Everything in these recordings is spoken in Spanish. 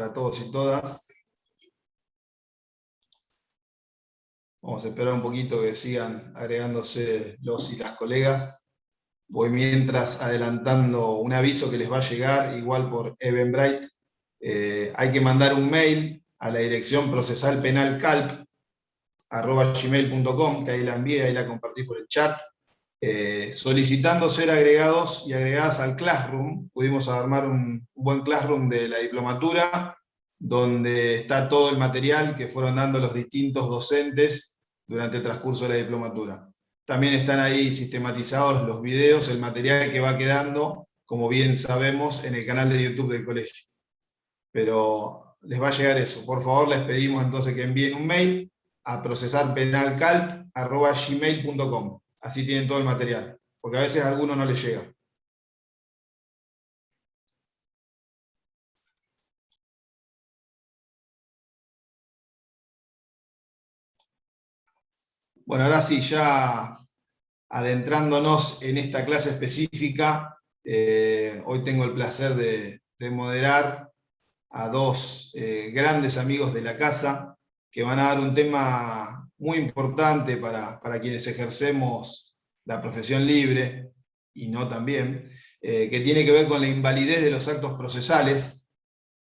para todos y todas. Vamos a esperar un poquito que sigan agregándose los y las colegas. Voy mientras adelantando un aviso que les va a llegar, igual por Eventbrite. Hay que mandar un mail a la dirección procesalpenalcalp@gmail.com, que ahí la envié, ahí la compartí por el chat, solicitando ser agregados y agregadas al Classroom. Pudimos armar un buen Classroom de la diplomatura, donde está todo el material que fueron dando los distintos docentes durante el transcurso de la diplomatura. También están ahí sistematizados los videos, el material que va quedando, como bien sabemos, en el canal de YouTube del colegio. Pero les va a llegar eso. Por favor, les pedimos entonces que envíen un mail a procesarpenalcalp@gmail.com. Así tienen todo el material, porque a veces a algunos no les llega. Bueno, ahora sí, ya adentrándonos en esta clase específica, hoy tengo el placer de moderar a dos grandes amigos de la casa, que van a dar un tema muy importante para quienes ejercemos la profesión libre, y no también, que tiene que ver con la invalidez de los actos procesales.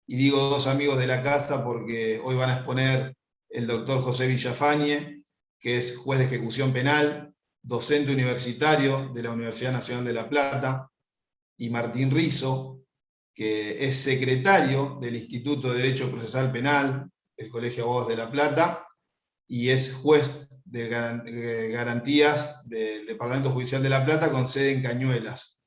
Y digo dos amigos de la casa porque hoy van a exponer el doctor José Villafañe, que es juez de ejecución penal, docente universitario de la Universidad Nacional de La Plata, y Martín Rizzo, que es secretario del Instituto de Derecho Procesal Penal del Colegio de Abogados de La Plata, y es juez de garantías del Departamento Judicial de La Plata con sede en Cañuelas.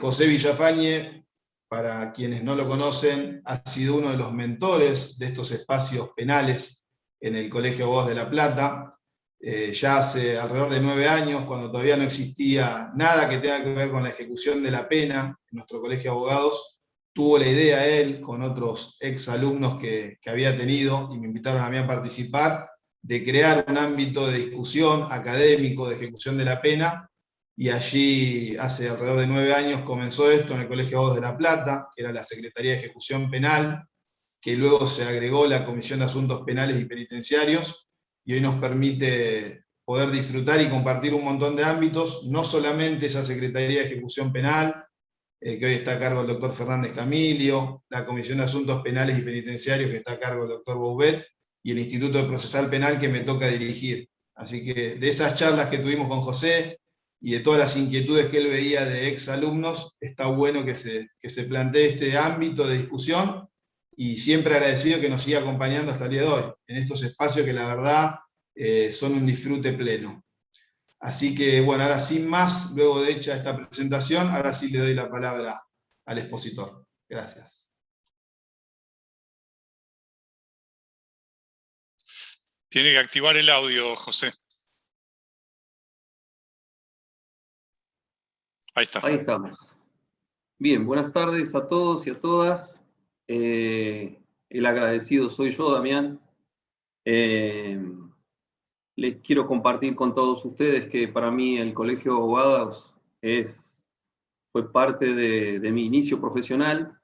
José Villafañe, para quienes no lo conocen, ha sido uno de los mentores de estos espacios penales en el Colegio de Abogados de La Plata, ya hace alrededor de 9 años, cuando todavía no existía nada que tenga que ver con la ejecución de la pena en nuestro Colegio de Abogados. Tuvo la idea él, con otros exalumnos que había tenido, y me invitaron a mí a participar, de crear un ámbito de discusión académico de ejecución de la pena, y allí, hace alrededor de 9 años, comenzó esto en el Colegio de Abogados de La Plata, que era la Secretaría de Ejecución Penal, que luego se agregó la Comisión de Asuntos Penales y Penitenciarios, y hoy nos permite poder disfrutar y compartir un montón de ámbitos, no solamente esa Secretaría de Ejecución Penal, que hoy está a cargo del doctor Fernández Camilio, la Comisión de Asuntos Penales y Penitenciarios, que está a cargo del doctor Boubet, y el Instituto de Procesal Penal, que me toca dirigir. Así que de esas charlas que tuvimos con José, y de todas las inquietudes que él veía de exalumnos, está bueno que se plantee este ámbito de discusión, y siempre agradecido que nos siga acompañando hasta el día de hoy, en estos espacios que la verdad son un disfrute pleno. Así que, bueno, ahora sin más, luego de hecha esta presentación, ahora sí le doy la palabra al expositor. Gracias. Tiene que activar el audio, José. Ahí está. Ahí estamos. Bien, buenas tardes a todos y a todas. El agradecido soy yo, Damián. Les quiero compartir con todos ustedes que para mí el Colegio de Abogados fue parte de mi inicio profesional.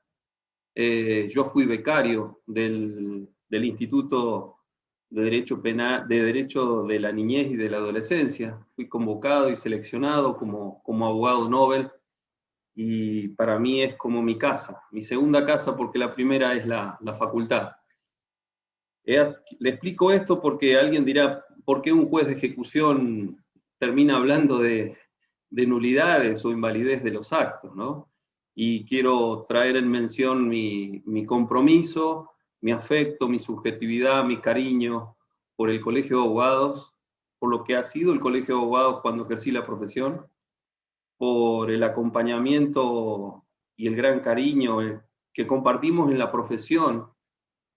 Yo fui becario del Instituto de Derecho Penal, de Derecho de la Niñez y de la Adolescencia. Fui convocado y seleccionado como abogado Nobel, y para mí es como mi casa, mi segunda casa, porque la primera es la facultad. Le explico esto porque alguien dirá, ¿por qué un juez de ejecución termina hablando de nulidades o invalidez de los actos, ¿no? Y quiero traer en mención mi compromiso, mi afecto, mi subjetividad, mi cariño por el Colegio de Abogados, por lo que ha sido el Colegio de Abogados cuando ejercí la profesión, por el acompañamiento y el gran cariño que compartimos en la profesión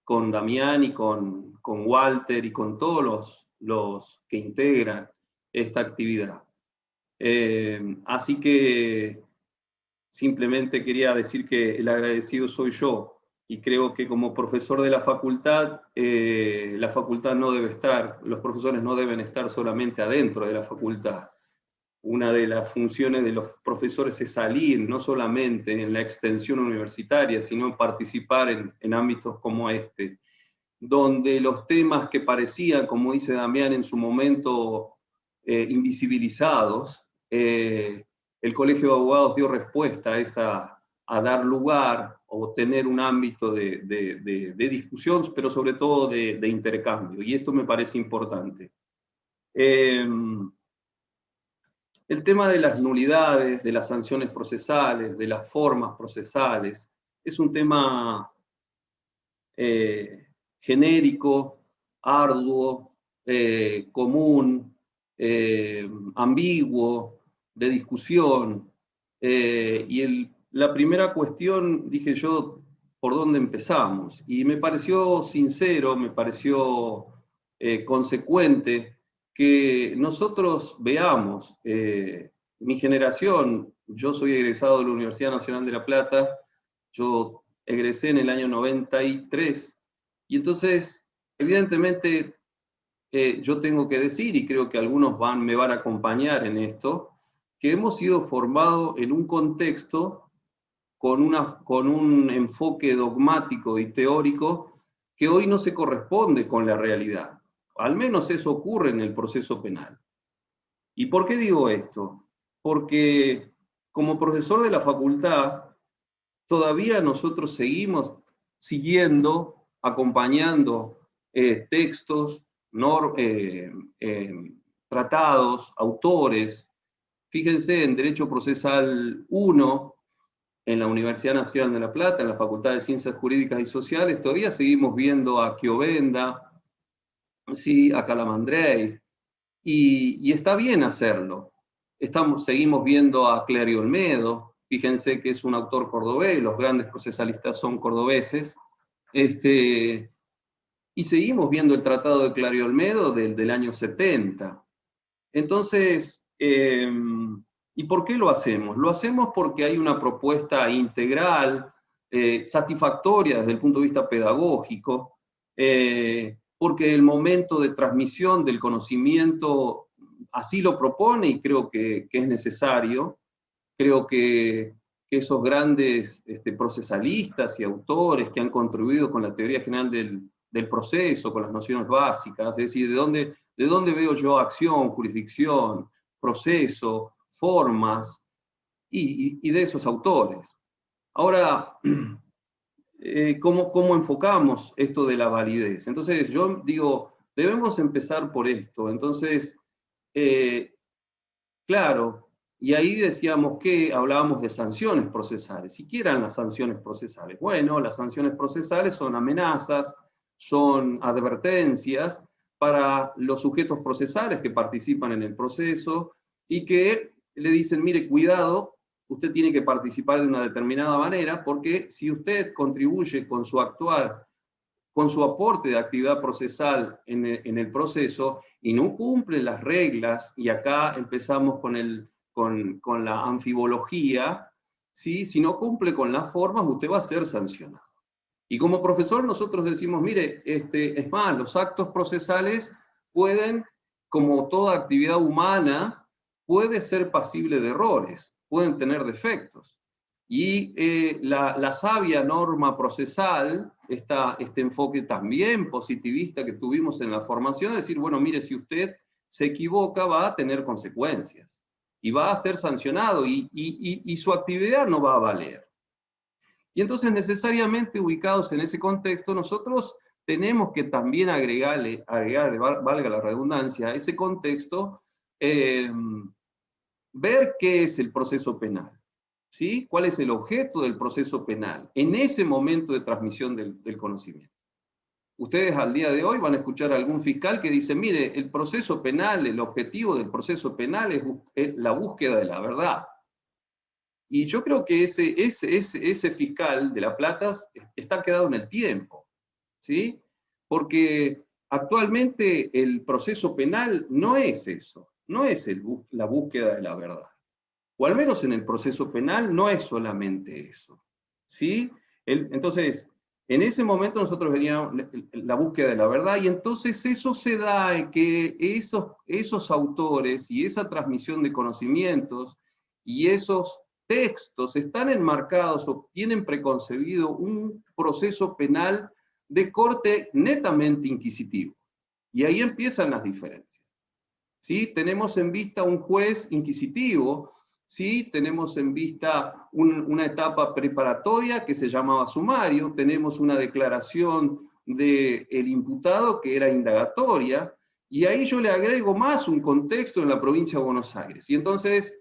con Damián y con Walter y con todos los que integran esta actividad. Así que simplemente quería decir que el agradecido soy yo, y creo que como profesor de la facultad no debe estar, los profesores no deben estar solamente adentro de la facultad. una de las funciones de los profesores es salir, no solamente en la extensión universitaria, sino en participar en ámbitos como este, donde los temas que parecían, como dice Damián en su momento, invisibilizados, el Colegio de Abogados dio respuesta a dar lugar o tener un ámbito de discusión, pero sobre todo de intercambio, y esto me parece importante. El tema de las nulidades, de las sanciones procesales, de las formas procesales, es un tema genérico, arduo, común, ambiguo, de discusión. La primera cuestión, dije yo, ¿por dónde empezamos? Y me pareció sincero, me pareció consecuente que nosotros veamos, mi generación, yo soy egresado de la Universidad Nacional de La Plata, yo egresé en el año 93, y entonces, evidentemente, yo tengo que decir, y creo que algunos me van a acompañar en esto, que hemos sido formados en un contexto con un enfoque dogmático y teórico que hoy no se corresponde con la realidad. Al menos eso ocurre en el proceso penal. ¿Y por qué digo esto? Porque como profesor de la facultad, todavía nosotros seguimos siguiendo, acompañando textos, tratados, autores. Fíjense, en Derecho Procesal 1, en la Universidad Nacional de La Plata, en la Facultad de Ciencias Jurídicas y Sociales, todavía seguimos viendo a Chiovenda, sí, a Calamandrei, y está bien hacerlo. Seguimos viendo a Clary Olmedo, fíjense que es un autor cordobés, los grandes procesalistas son cordobeses, y seguimos viendo el tratado de Clary Olmedo del año 70. Entonces, ¿y por qué lo hacemos? Lo hacemos porque hay una propuesta integral, satisfactoria desde el punto de vista pedagógico, porque el momento de transmisión del conocimiento así lo propone y creo que es necesario. Creo que esos grandes procesalistas y autores que han contribuido con la teoría general del proceso, con las nociones básicas, es decir, ¿de dónde veo yo acción, jurisdicción, proceso, formas? Y de esos autores. Ahora, ¿cómo enfocamos esto de la validez? Entonces, yo digo, debemos empezar por esto. Entonces, claro, y ahí decíamos que hablábamos de sanciones procesales. ¿Y qué eran las sanciones procesales? Bueno, las sanciones procesales son amenazas, son advertencias para los sujetos procesales que participan en el proceso y que le dicen, mire, cuidado, usted tiene que participar de una determinada manera porque si usted contribuye con su actuar, con su aporte de actividad procesal en el proceso y no cumple las reglas, y acá empezamos con la anfibología, ¿sí? Si no cumple con las formas, usted va a ser sancionado. Y como profesor nosotros decimos, mire, es más, los actos procesales pueden, como toda actividad humana, puede ser pasible de errores, pueden tener defectos. Y la sabia norma procesal, este enfoque también positivista que tuvimos en la formación, es decir, bueno, mire, si usted se equivoca va a tener consecuencias y va a ser sancionado y su actividad no va a valer. Y entonces necesariamente ubicados en ese contexto, nosotros tenemos que también agregarle, valga la redundancia, a ese contexto, ver qué es el proceso penal, ¿sí? ¿Cuál es el objeto del proceso penal en ese momento de transmisión del conocimiento? Ustedes al día de hoy van a escuchar a algún fiscal que dice, mire, el proceso penal, el objetivo del proceso penal es la búsqueda de la verdad. Y yo creo que ese fiscal de La Plata está quedado en el tiempo, ¿sí? Porque actualmente el proceso penal no es eso, no es la búsqueda de la verdad. O al menos en el proceso penal no es solamente eso, ¿sí? Entonces, En ese momento nosotros veníamos la búsqueda de la verdad, y entonces eso se da en que esos autores y esa transmisión de conocimientos y esos textos están enmarcados o tienen preconcebido un proceso penal de corte netamente inquisitivo. Y ahí empiezan las diferencias. ¿Sí? Tenemos en vista un juez inquisitivo, ¿sí? Tenemos en vista una etapa preparatoria que se llamaba sumario, tenemos una declaración del imputado que era indagatoria, y ahí yo le agrego más un contexto en la provincia de Buenos Aires. Y entonces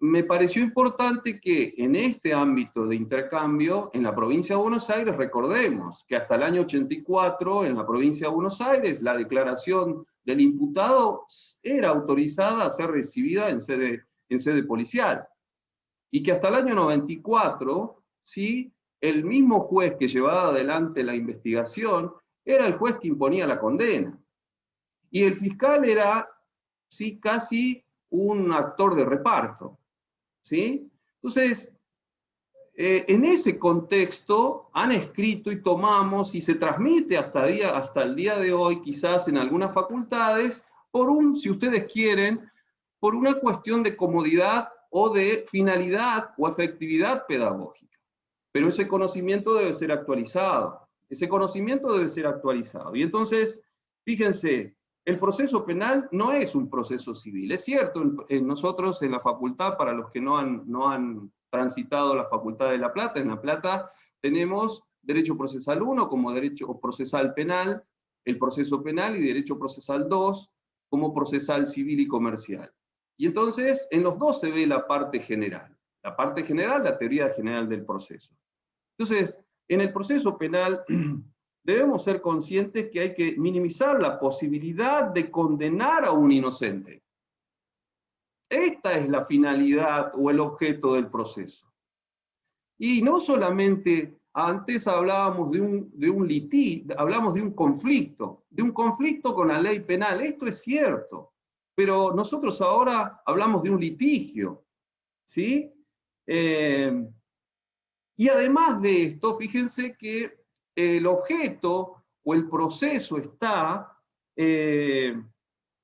me pareció importante que en este ámbito de intercambio, en la provincia de Buenos Aires, recordemos que hasta el año 84, en la provincia de Buenos Aires, la declaración del imputado era autorizada a ser recibida en sede policial. Y que hasta el año 94, ¿sí?, el mismo juez que llevaba adelante la investigación era el juez que imponía la condena. Y el fiscal era, sí, casi un actor de reparto. ¿Sí? Entonces, en ese contexto han escrito y tomamos y se transmite hasta el día de hoy, quizás en algunas facultades, si ustedes quieren, por una cuestión de comodidad o de finalidad o efectividad pedagógica. Pero ese conocimiento debe ser actualizado. Ese conocimiento debe ser actualizado. Y entonces, fíjense, el proceso penal no es un proceso civil. Es cierto, nosotros en la facultad, para los que no han transitado la Facultad de La Plata, en La Plata tenemos Derecho Procesal 1 como Derecho Procesal Penal, el proceso penal, y Derecho Procesal 2 como procesal civil y comercial. Y entonces, en los dos se ve la parte general. La parte general, la teoría general del proceso. Entonces, en el proceso penal debemos ser conscientes que hay que minimizar la posibilidad de condenar a un inocente. Esta es la finalidad o el objeto del proceso. Y no solamente, antes hablábamos de un litigio, hablamos de un conflicto con la ley penal, esto es cierto, pero nosotros ahora hablamos de un litigio, ¿sí? Y además de esto, fíjense que el objeto o el proceso está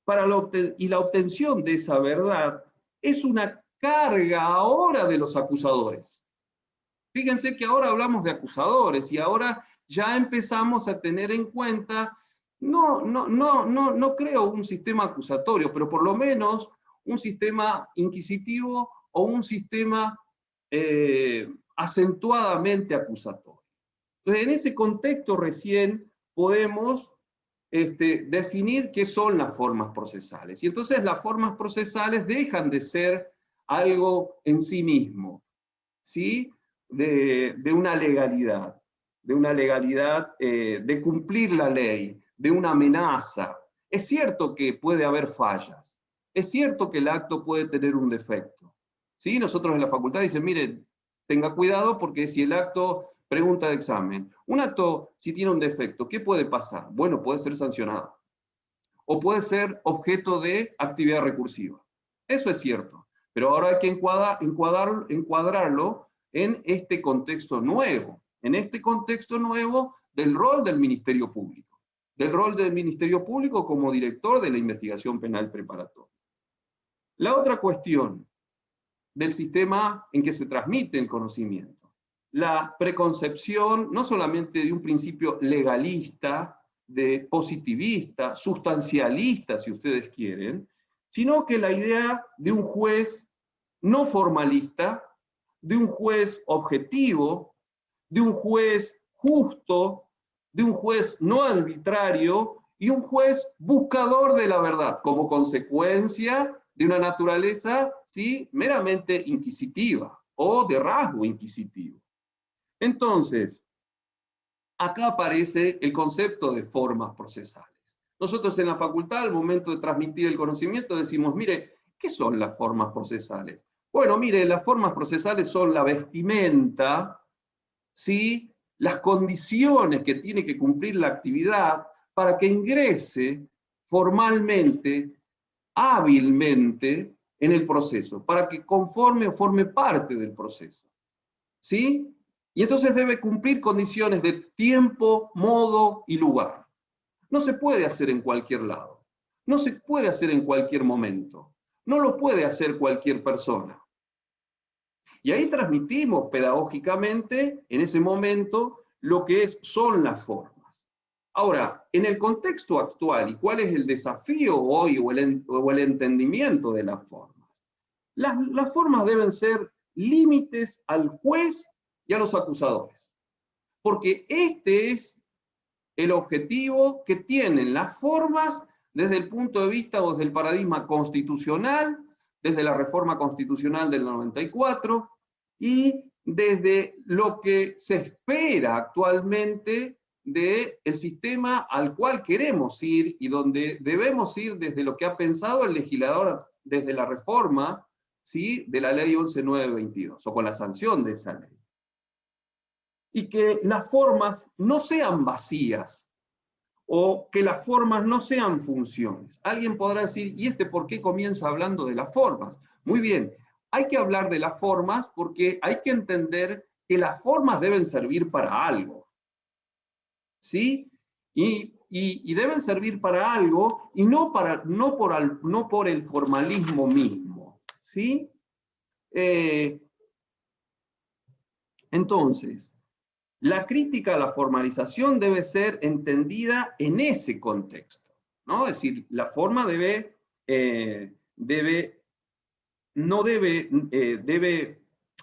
para la obtención de esa verdad es una carga ahora de los acusadores. Fíjense que ahora hablamos de acusadores y ahora ya empezamos a tener en cuenta, no creo un sistema acusatorio, pero por lo menos un sistema inquisitivo o un sistema acentuadamente acusatorio. Entonces, en ese contexto recién podemos definir qué son las formas procesales. Y entonces las formas procesales dejan de ser algo en sí mismo, ¿sí? De una legalidad, de cumplir la ley, de una amenaza. Es cierto que puede haber fallas, es cierto que el acto puede tener un defecto. ¿Sí? Nosotros en la facultad dicen, mire, tenga cuidado porque si el acto, pregunta de examen, un acto si tiene un defecto, ¿qué puede pasar? Bueno, puede ser sancionado. O puede ser objeto de actividad recursiva. Eso es cierto. Pero ahora hay que encuadrarlo en este contexto nuevo. En este contexto nuevo del rol del Ministerio Público. Del rol del Ministerio Público como director de la investigación penal preparatoria. La otra cuestión del sistema en que se transmite el conocimiento. La preconcepción no solamente de un principio legalista, de positivista, sustancialista, si ustedes quieren, sino que la idea de un juez no formalista, de un juez objetivo, de un juez justo, de un juez no arbitrario y un juez buscador de la verdad, como consecuencia de una naturaleza, ¿sí?, meramente inquisitiva o de rasgo inquisitivo. Entonces, acá aparece el concepto de formas procesales. Nosotros en la facultad, al momento de transmitir el conocimiento, decimos, mire, ¿qué son las formas procesales? Bueno, mire, las formas procesales son la vestimenta, ¿sí?, las condiciones que tiene que cumplir la actividad para que ingrese formalmente, hábilmente, en el proceso, para que conforme o forme parte del proceso. ¿Sí? Y entonces debe cumplir condiciones de tiempo, modo y lugar. No se puede hacer en cualquier lado. No se puede hacer en cualquier momento. No lo puede hacer cualquier persona. Y ahí transmitimos pedagógicamente, en ese momento, lo que son las formas. Ahora, en el contexto actual, ¿y cuál es el desafío hoy o el entendimiento de las formas? Las formas deben ser límites al juez y a los acusadores. Porque este es el objetivo que tienen las formas desde el punto de vista o desde el paradigma constitucional, desde la reforma constitucional del 94 y desde lo que se espera actualmente del sistema al cual queremos ir y donde debemos ir desde lo que ha pensado el legislador desde la reforma, ¿sí?, de la ley 11.922, o con la sanción de esa ley. Y que las formas no sean vacías, o que las formas no sean funciones. Alguien podrá decir, ¿y por qué comienza hablando de las formas? Muy bien, hay que hablar de las formas porque hay que entender que las formas deben servir para algo. ¿Sí? Y deben servir para algo y no por el formalismo mismo. ¿Sí? Entonces, la crítica a la formalización debe ser entendida en ese contexto, ¿no? Es decir, la forma debe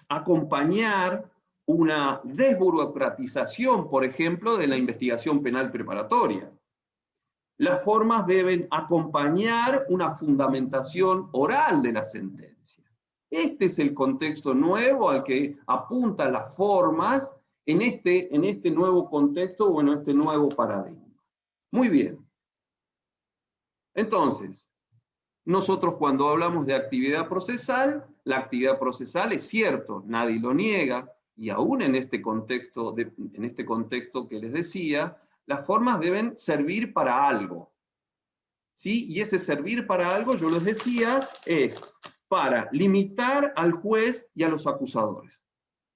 acompañar una desburocratización, por ejemplo, de la investigación penal preparatoria. Las formas deben acompañar una fundamentación oral de la sentencia. Este es el contexto nuevo al que apuntan las formas en este nuevo contexto o en este nuevo paradigma. Muy bien. Entonces, nosotros cuando hablamos de actividad procesal, la actividad procesal es cierto, nadie lo niega, y aún en este contexto que les decía, las formas deben servir para algo. ¿Sí? Y ese servir para algo, yo les decía, es para limitar al juez y a los acusadores.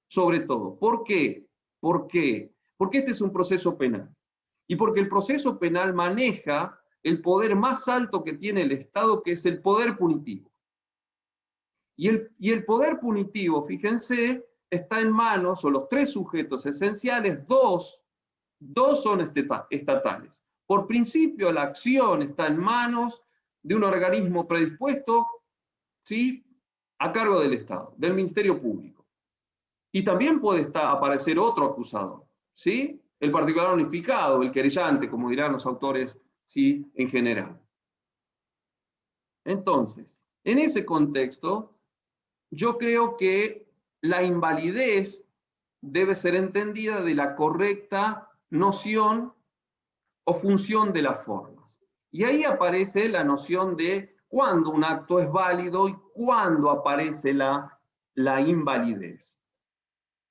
Sobre todo. ¿Por qué? ¿Por qué? Porque este es un proceso penal. Y porque el proceso penal maneja el poder más alto que tiene el Estado, que es el poder punitivo. Y el poder punitivo, fíjense, está en manos, o los tres sujetos esenciales, dos son estatales. Por principio, la acción está en manos de un organismo predispuesto, ¿sí?, a cargo del Estado, del Ministerio Público. Y también puede aparecer otro acusador, ¿sí? El particular unificado, el querellante, como dirán los autores, ¿sí?, en general. Entonces, en ese contexto, yo creo que la invalidez debe ser entendida de la correcta noción o función de las formas. Y ahí aparece la noción de cuándo un acto es válido y cuándo aparece la invalidez.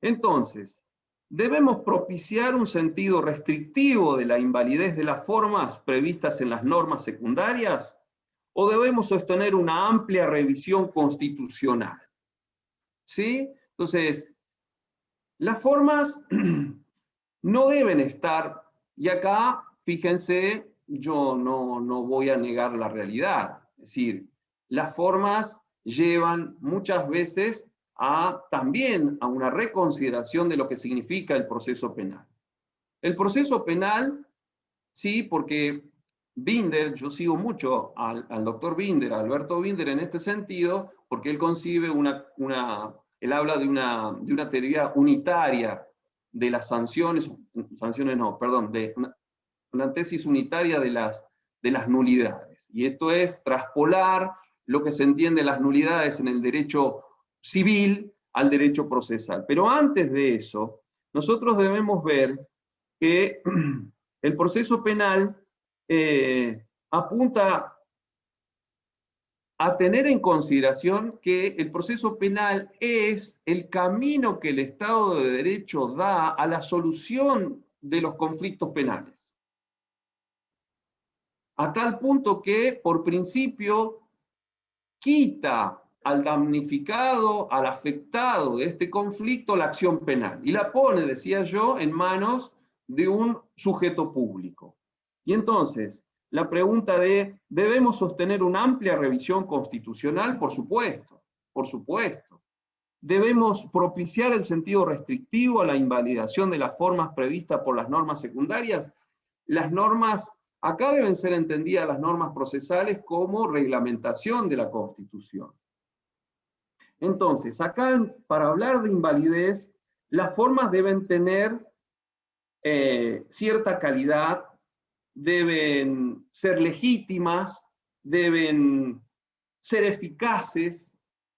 Entonces, ¿debemos propiciar un sentido restrictivo de la invalidez de las formas previstas en las normas secundarias? ¿O debemos sostener una amplia revisión constitucional? ¿Sí? Entonces, las formas no deben estar, y acá, fíjense, yo no voy a negar la realidad. Es decir, las formas llevan muchas veces también a una reconsideración de lo que significa el proceso penal. El proceso penal, sí, porque Binder, yo sigo mucho al doctor Binder, a Alberto Binder en este sentido, porque él concibe él habla de una teoría unitaria de las sanciones no, perdón, de una tesis unitaria de las nulidades. Y esto es traspolar lo que se entiende las nulidades en el derecho civil al derecho procesal. Pero antes de eso, nosotros debemos ver que el proceso penal apunta a tener en consideración que el proceso penal es el camino que el Estado de Derecho da a la solución de los conflictos penales. A tal punto que, por principio, quita al damnificado, al afectado de este conflicto la acción penal y la pone, decía yo, en manos de un sujeto público. Y entonces, la pregunta de, ¿debemos sostener una amplia revisión constitucional? Por supuesto, por supuesto. ¿Debemos propiciar el sentido restrictivo a la invalidación de las formas previstas por las normas secundarias? Las normas, acá deben ser entendidas las normas procesales como reglamentación de la Constitución. Entonces, acá para hablar de invalidez, las formas deben tener cierta calidad, deben ser legítimas, deben ser eficaces,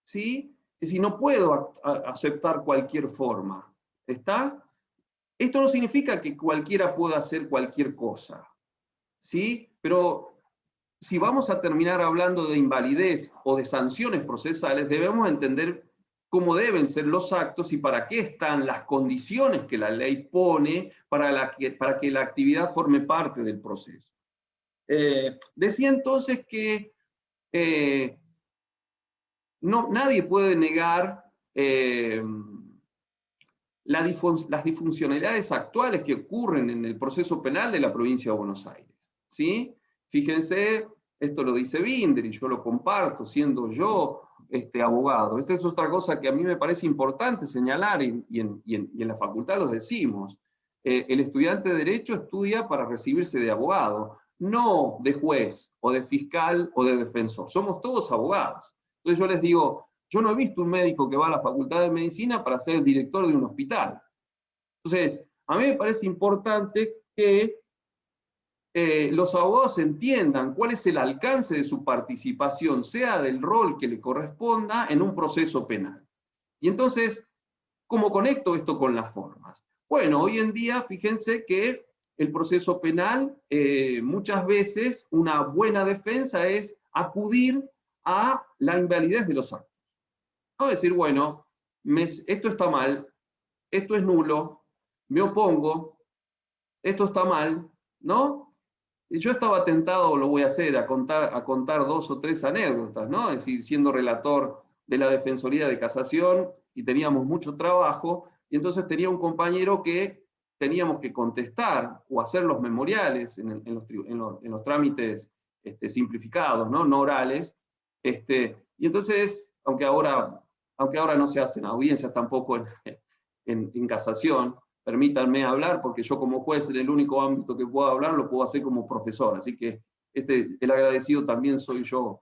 ¿sí? Es decir, no puedo aceptar cualquier forma, ¿está? Esto no significa que cualquiera pueda hacer cualquier cosa, ¿sí? Pero si vamos a terminar hablando de invalidez o de sanciones procesales, debemos entender cómo deben ser los actos y para qué están las condiciones que la ley pone para que la actividad forme parte del proceso. Decía entonces que nadie puede negar las disfuncionalidades actuales que ocurren en el proceso penal de la provincia de Buenos Aires, ¿sí? Fíjense, esto lo dice Binder y yo lo comparto, siendo yo abogado. Esta es otra cosa que a mí me parece importante señalar y en la facultad lo decimos. El estudiante de Derecho estudia para recibirse de abogado, no de juez o de fiscal o de defensor. Somos todos abogados. Entonces yo les digo, yo no he visto un médico que va a la Facultad de Medicina para ser el director de un hospital. Entonces, a mí me parece importante que los abogados entiendan cuál es el alcance de su participación, sea del rol que le corresponda en un proceso penal. Y entonces, ¿cómo conecto esto con las formas? Bueno, hoy en día, fíjense que el proceso penal, muchas veces, una buena defensa es acudir a la invalidez de los actos. No decir, bueno, esto está mal, esto es nulo, me opongo, esto está mal, ¿no? Y yo estaba tentado, lo voy a hacer, a contar 2 o 3 anécdotas, ¿no? Es decir, siendo relator de la Defensoría de Casación y teníamos mucho trabajo, y entonces tenía un compañero que teníamos que contestar o hacer los memoriales en los trámites simplificados, ¿no? No orales. Y entonces, aunque ahora no se hacen audiencias tampoco en casación, permítanme hablar, porque yo como juez, en el único ámbito que puedo hablar, lo puedo hacer como profesor. Así que el agradecido también soy yo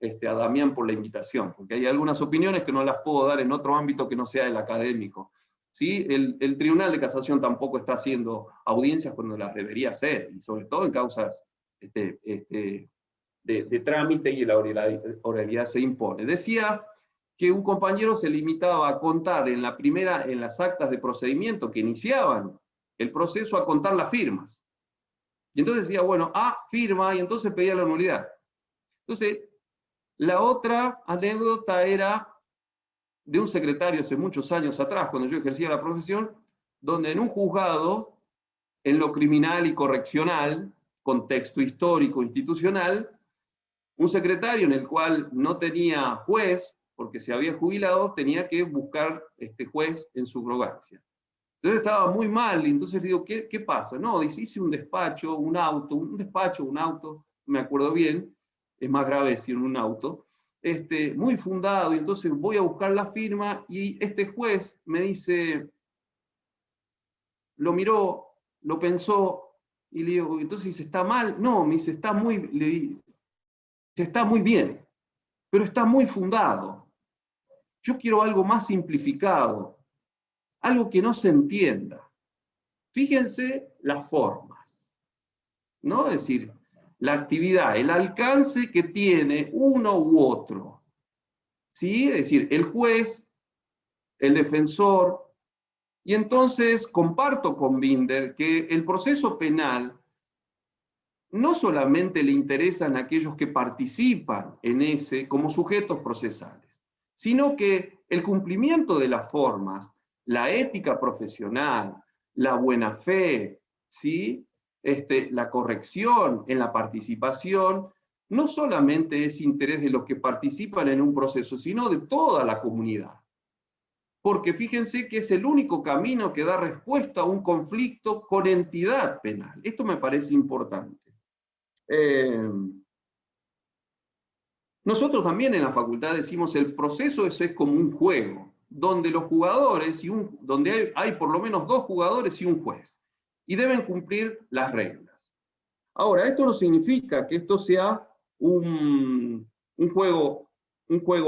a Damián por la invitación, porque hay algunas opiniones que no las puedo dar en otro ámbito que no sea el académico. ¿Sí? El Tribunal de Casación tampoco está haciendo audiencias cuando las debería hacer, y sobre todo en causas de trámite y la oralidad se impone. Decía que un compañero se limitaba a contar en las actas de procedimiento que iniciaban el proceso, a contar las firmas. Y entonces decía, bueno, firma, y entonces pedía la nulidad. Entonces, la otra anécdota era de un secretario hace muchos años atrás, cuando yo ejercía la profesión, donde en un juzgado, en lo criminal y correccional, contexto histórico institucional, un secretario en el cual no tenía juez, porque se había jubilado, tenía que buscar juez en subrogancia. Entonces estaba muy mal, y entonces le digo, ¿qué pasa? No, dice, hice un despacho, un auto, no me acuerdo bien, es más grave decir un auto, muy fundado, y entonces voy a buscar la firma, y este juez me dice, lo miró, lo pensó, y le digo, entonces dice, ¿está mal? No, me dice, está muy bien, pero está muy fundado. Yo quiero algo más simplificado, algo que no se entienda. Fíjense las formas, ¿no? Es decir, la actividad, el alcance que tiene uno u otro. ¿Sí? Es decir, el juez, el defensor, y entonces comparto con Binder que el proceso penal no solamente le interesan a aquellos que participan en ese como sujetos procesales, sino que el cumplimiento de las formas, la ética profesional, la buena fe, ¿sí? La corrección en la participación, no solamente es interés de los que participan en un proceso, sino de toda la comunidad. Porque fíjense que es el único camino que da respuesta a un conflicto con entidad penal. Esto me parece importante. Nosotros también en la facultad decimos el proceso es como un juego, donde los jugadores, donde hay por lo menos 2 jugadores y un juez, y deben cumplir las reglas. Ahora, esto no significa que esto sea un juego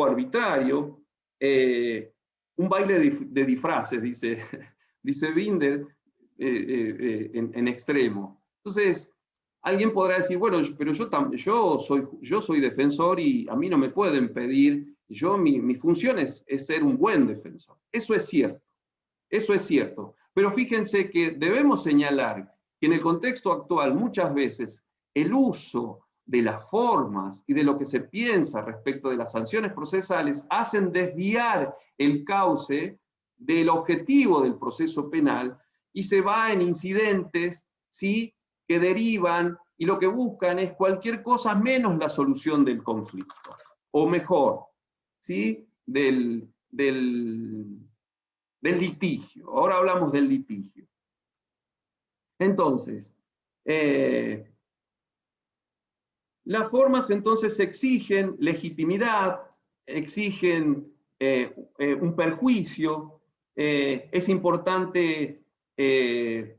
arbitrario, un baile de disfraces, dice Binder, en extremo. Entonces, alguien podrá decir, bueno, pero yo soy defensor y a mí no me pueden pedir, mi función es ser un buen defensor. Eso es cierto. Pero fíjense que debemos señalar que en el contexto actual muchas veces el uso de las formas y de lo que se piensa respecto de las sanciones procesales hacen desviar el cauce del objetivo del proceso penal y se va en incidentes, ¿sí?, que derivan y lo que buscan es cualquier cosa menos la solución del conflicto, o mejor, ¿sí?, del litigio. Ahora hablamos del litigio. Entonces, las formas entonces exigen legitimidad, exigen un perjuicio. Es importante que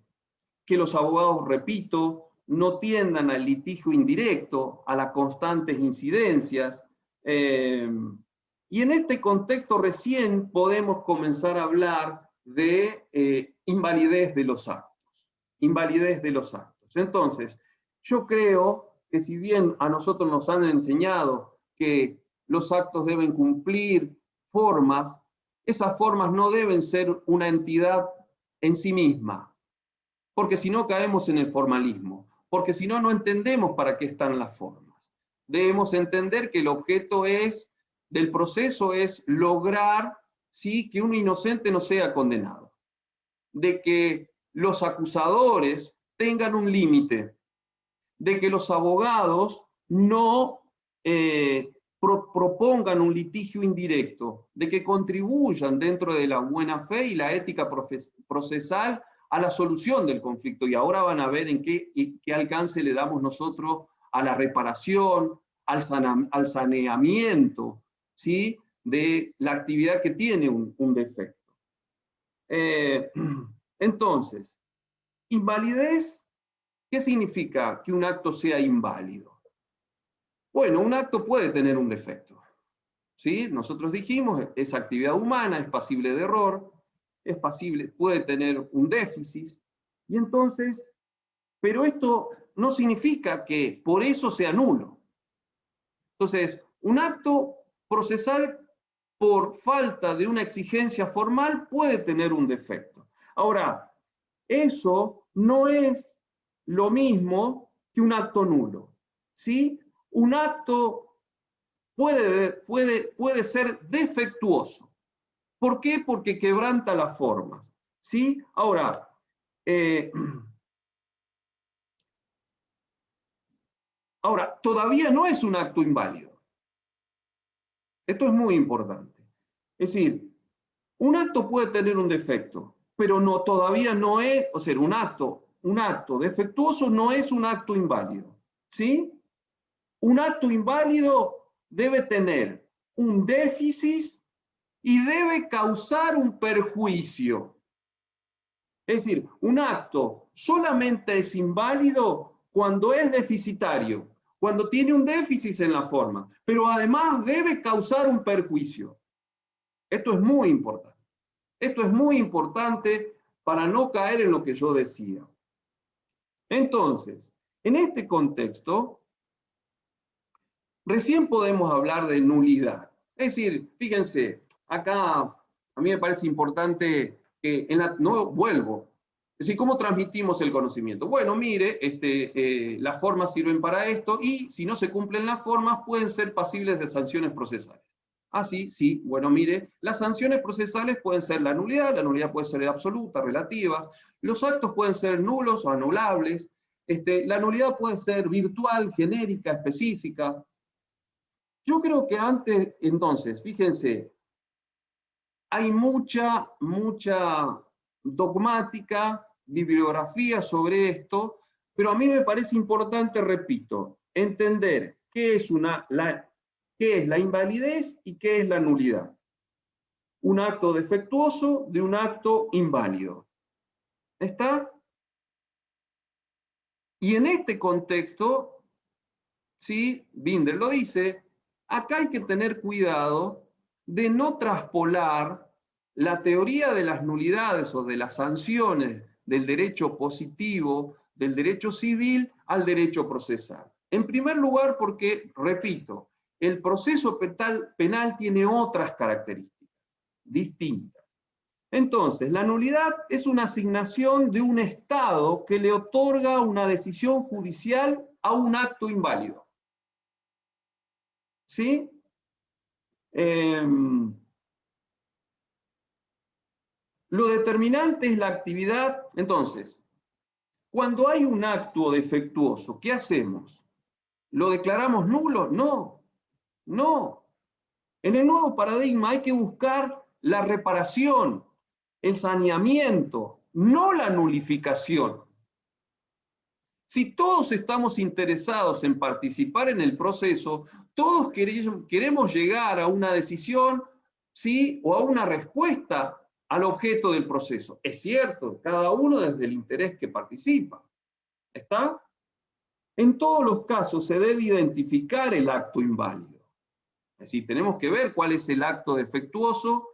los abogados, repito, no tiendan al litigio indirecto, a las constantes incidencias. Y en este contexto recién podemos comenzar a hablar de invalidez de los actos. Invalidez de los actos. Entonces, yo creo que si bien a nosotros nos han enseñado que los actos deben cumplir formas, esas formas no deben ser una entidad en sí misma, porque si no caemos en el formalismo, porque si no, no entendemos para qué están las formas. Debemos entender que el objeto del proceso es lograr, ¿sí?, que un inocente no sea condenado, de que los acusadores tengan un límite, de que los abogados no propongan un litigio indirecto, de que contribuyan dentro de la buena fe y la ética procesal a la solución del conflicto. Y ahora van a ver en qué alcance le damos nosotros a la reparación, al saneamiento, ¿sí?, de la actividad que tiene un defecto. Entonces, invalidez, ¿qué significa que un acto sea inválido? Bueno, un acto puede tener un defecto, ¿sí? Nosotros dijimos, es actividad humana, es pasible de error, puede tener un déficit, y entonces, pero esto no significa que por eso sea nulo. Entonces, un acto procesal por falta de una exigencia formal puede tener un defecto. Ahora, eso no es lo mismo que un acto nulo, ¿sí? Un acto puede ser defectuoso. ¿Por qué? Porque quebranta las formas, ¿sí? Ahora, todavía no es un acto inválido. Esto es muy importante. Es decir, un acto puede tener un defecto, pero todavía no es, o sea, un acto defectuoso no es un acto inválido, ¿sí? Un acto inválido debe tener un déficit y debe causar un perjuicio. Es decir, un acto solamente es inválido cuando es deficitario, cuando tiene un déficit en la forma, pero además debe causar un perjuicio. Esto es muy importante. Esto es muy importante para no caer en lo que yo decía. Entonces, en este contexto, recién podemos hablar de nulidad. Es decir, fíjense, acá a mí me parece importante que no vuelvo. Es decir, ¿cómo transmitimos el conocimiento? Bueno, mire, las formas sirven para esto y si no se cumplen las formas pueden ser pasibles de sanciones procesales. Ah, sí, bueno, mire, las sanciones procesales pueden ser la nulidad puede ser absoluta, relativa, los actos pueden ser nulos o anulables, La nulidad puede ser virtual, genérica, específica. Yo creo que antes, entonces, fíjense, hay mucha dogmática, bibliografía sobre esto, pero a mí me parece importante, repito, entender qué es la invalidez y qué es la nulidad. Un acto defectuoso de un acto inválido. ¿Está? Y en este contexto, sí, Binder lo dice, acá hay que tener cuidado de no traspolar la teoría de las nulidades o de las sanciones del derecho positivo, del derecho civil, al derecho procesal. En primer lugar, porque, repito, el proceso penal tiene otras características distintas. Entonces, la nulidad es una asignación de un Estado que le otorga una decisión judicial a un acto inválido. ¿Sí? Lo determinante es la actividad. Entonces, cuando hay un acto defectuoso, ¿qué hacemos? ¿Lo declaramos nulo? No, no. En el nuevo paradigma hay que buscar la reparación, el saneamiento, no la nulificación. Si todos estamos interesados en participar en el proceso, todos queremos llegar a una decisión, ¿sí? O a una respuesta al objeto del proceso. Es cierto, cada uno desde el interés que participa. ¿Está? En todos los casos se debe identificar el acto inválido. Es decir, tenemos que ver cuál es el acto defectuoso,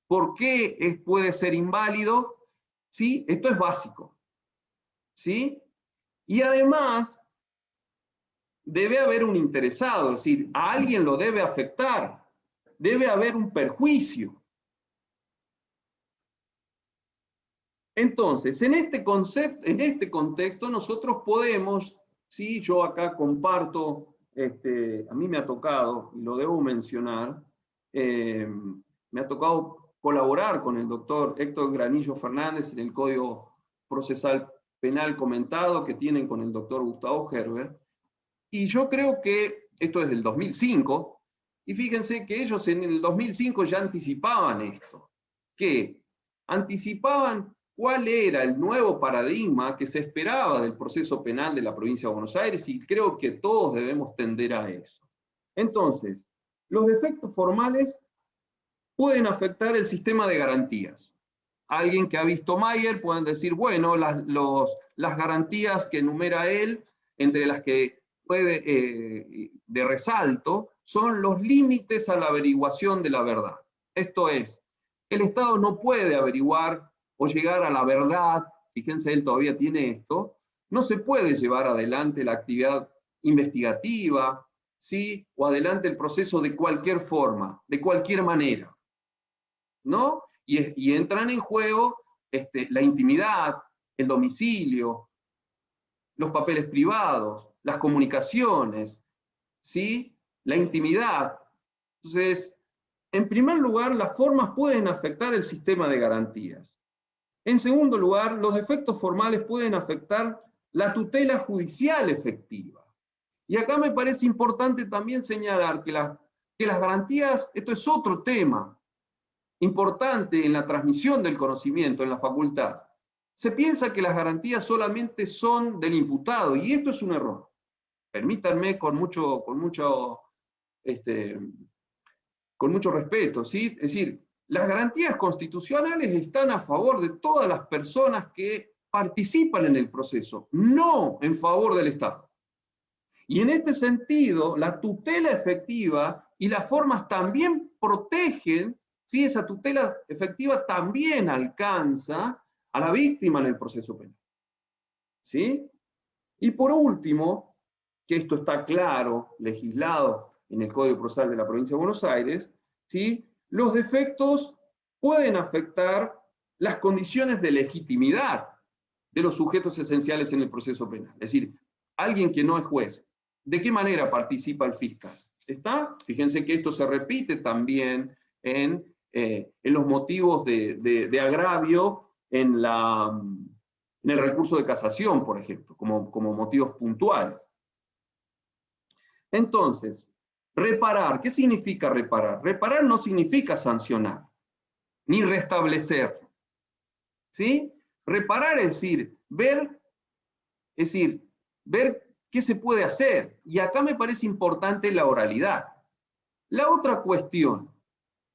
por qué puede ser inválido, ¿sí? Esto es básico, ¿sí? Y además, debe haber un interesado, es decir, a alguien lo debe afectar, debe haber un perjuicio. Entonces, en este contexto, nosotros podemos, ¿sí? Yo acá comparto, a mí me ha tocado, y lo debo mencionar, me ha tocado colaborar con el doctor Héctor Granillo Fernández en el Código Procesal Penal comentado que tienen con el doctor Gustavo Herbert, y yo creo que esto es del 2005, y fíjense que ellos en el 2005 ya anticipaban esto, que anticipaban cuál era el nuevo paradigma que se esperaba del proceso penal de la provincia de Buenos Aires, y creo que todos debemos tender a eso. Entonces, los defectos formales pueden afectar el sistema de garantías. Alguien que ha visto Mayer pueden decir, bueno, las garantías que enumera él, entre las que puede, de resalto, son los límites a la averiguación de la verdad. Esto es, el Estado no puede averiguar o llegar a la verdad, fíjense, él todavía tiene esto, no se puede llevar adelante la actividad investigativa, ¿sí? O adelante el proceso de cualquier forma, de cualquier manera, ¿no? Y entran en juego la intimidad, el domicilio, los papeles privados, las comunicaciones, ¿sí? La intimidad. Entonces, en primer lugar, las formas pueden afectar el sistema de garantías. En segundo lugar, los defectos formales pueden afectar la tutela judicial efectiva. Y acá me parece importante también señalar que las garantías, esto es otro tema importante en la transmisión del conocimiento en la facultad. Se piensa que las garantías solamente son del imputado, y esto es un error. Permítanme con mucho respeto, ¿sí? Es decir, las garantías constitucionales están a favor de todas las personas que participan en el proceso, no en favor del Estado. Y en este sentido, la tutela efectiva y las formas también protegen, ¿sí? Esa tutela efectiva también alcanza a la víctima en el proceso penal. ¿Sí? Y por último, que esto está claro, legislado en el Código Procesal de la Provincia de Buenos Aires, ¿sí? Los defectos pueden afectar las condiciones de legitimidad de los sujetos esenciales en el proceso penal. Es decir, alguien que no es juez, ¿de qué manera participa el fiscal? ¿Está? Fíjense que esto se repite también en los motivos de agravio en en el recurso de casación, por ejemplo, como motivos puntuales. Entonces, reparar, ¿qué significa reparar? Reparar no significa sancionar, ni restablecer, ¿sí? Reparar es ver qué se puede hacer. Y acá me parece importante la oralidad. La otra cuestión,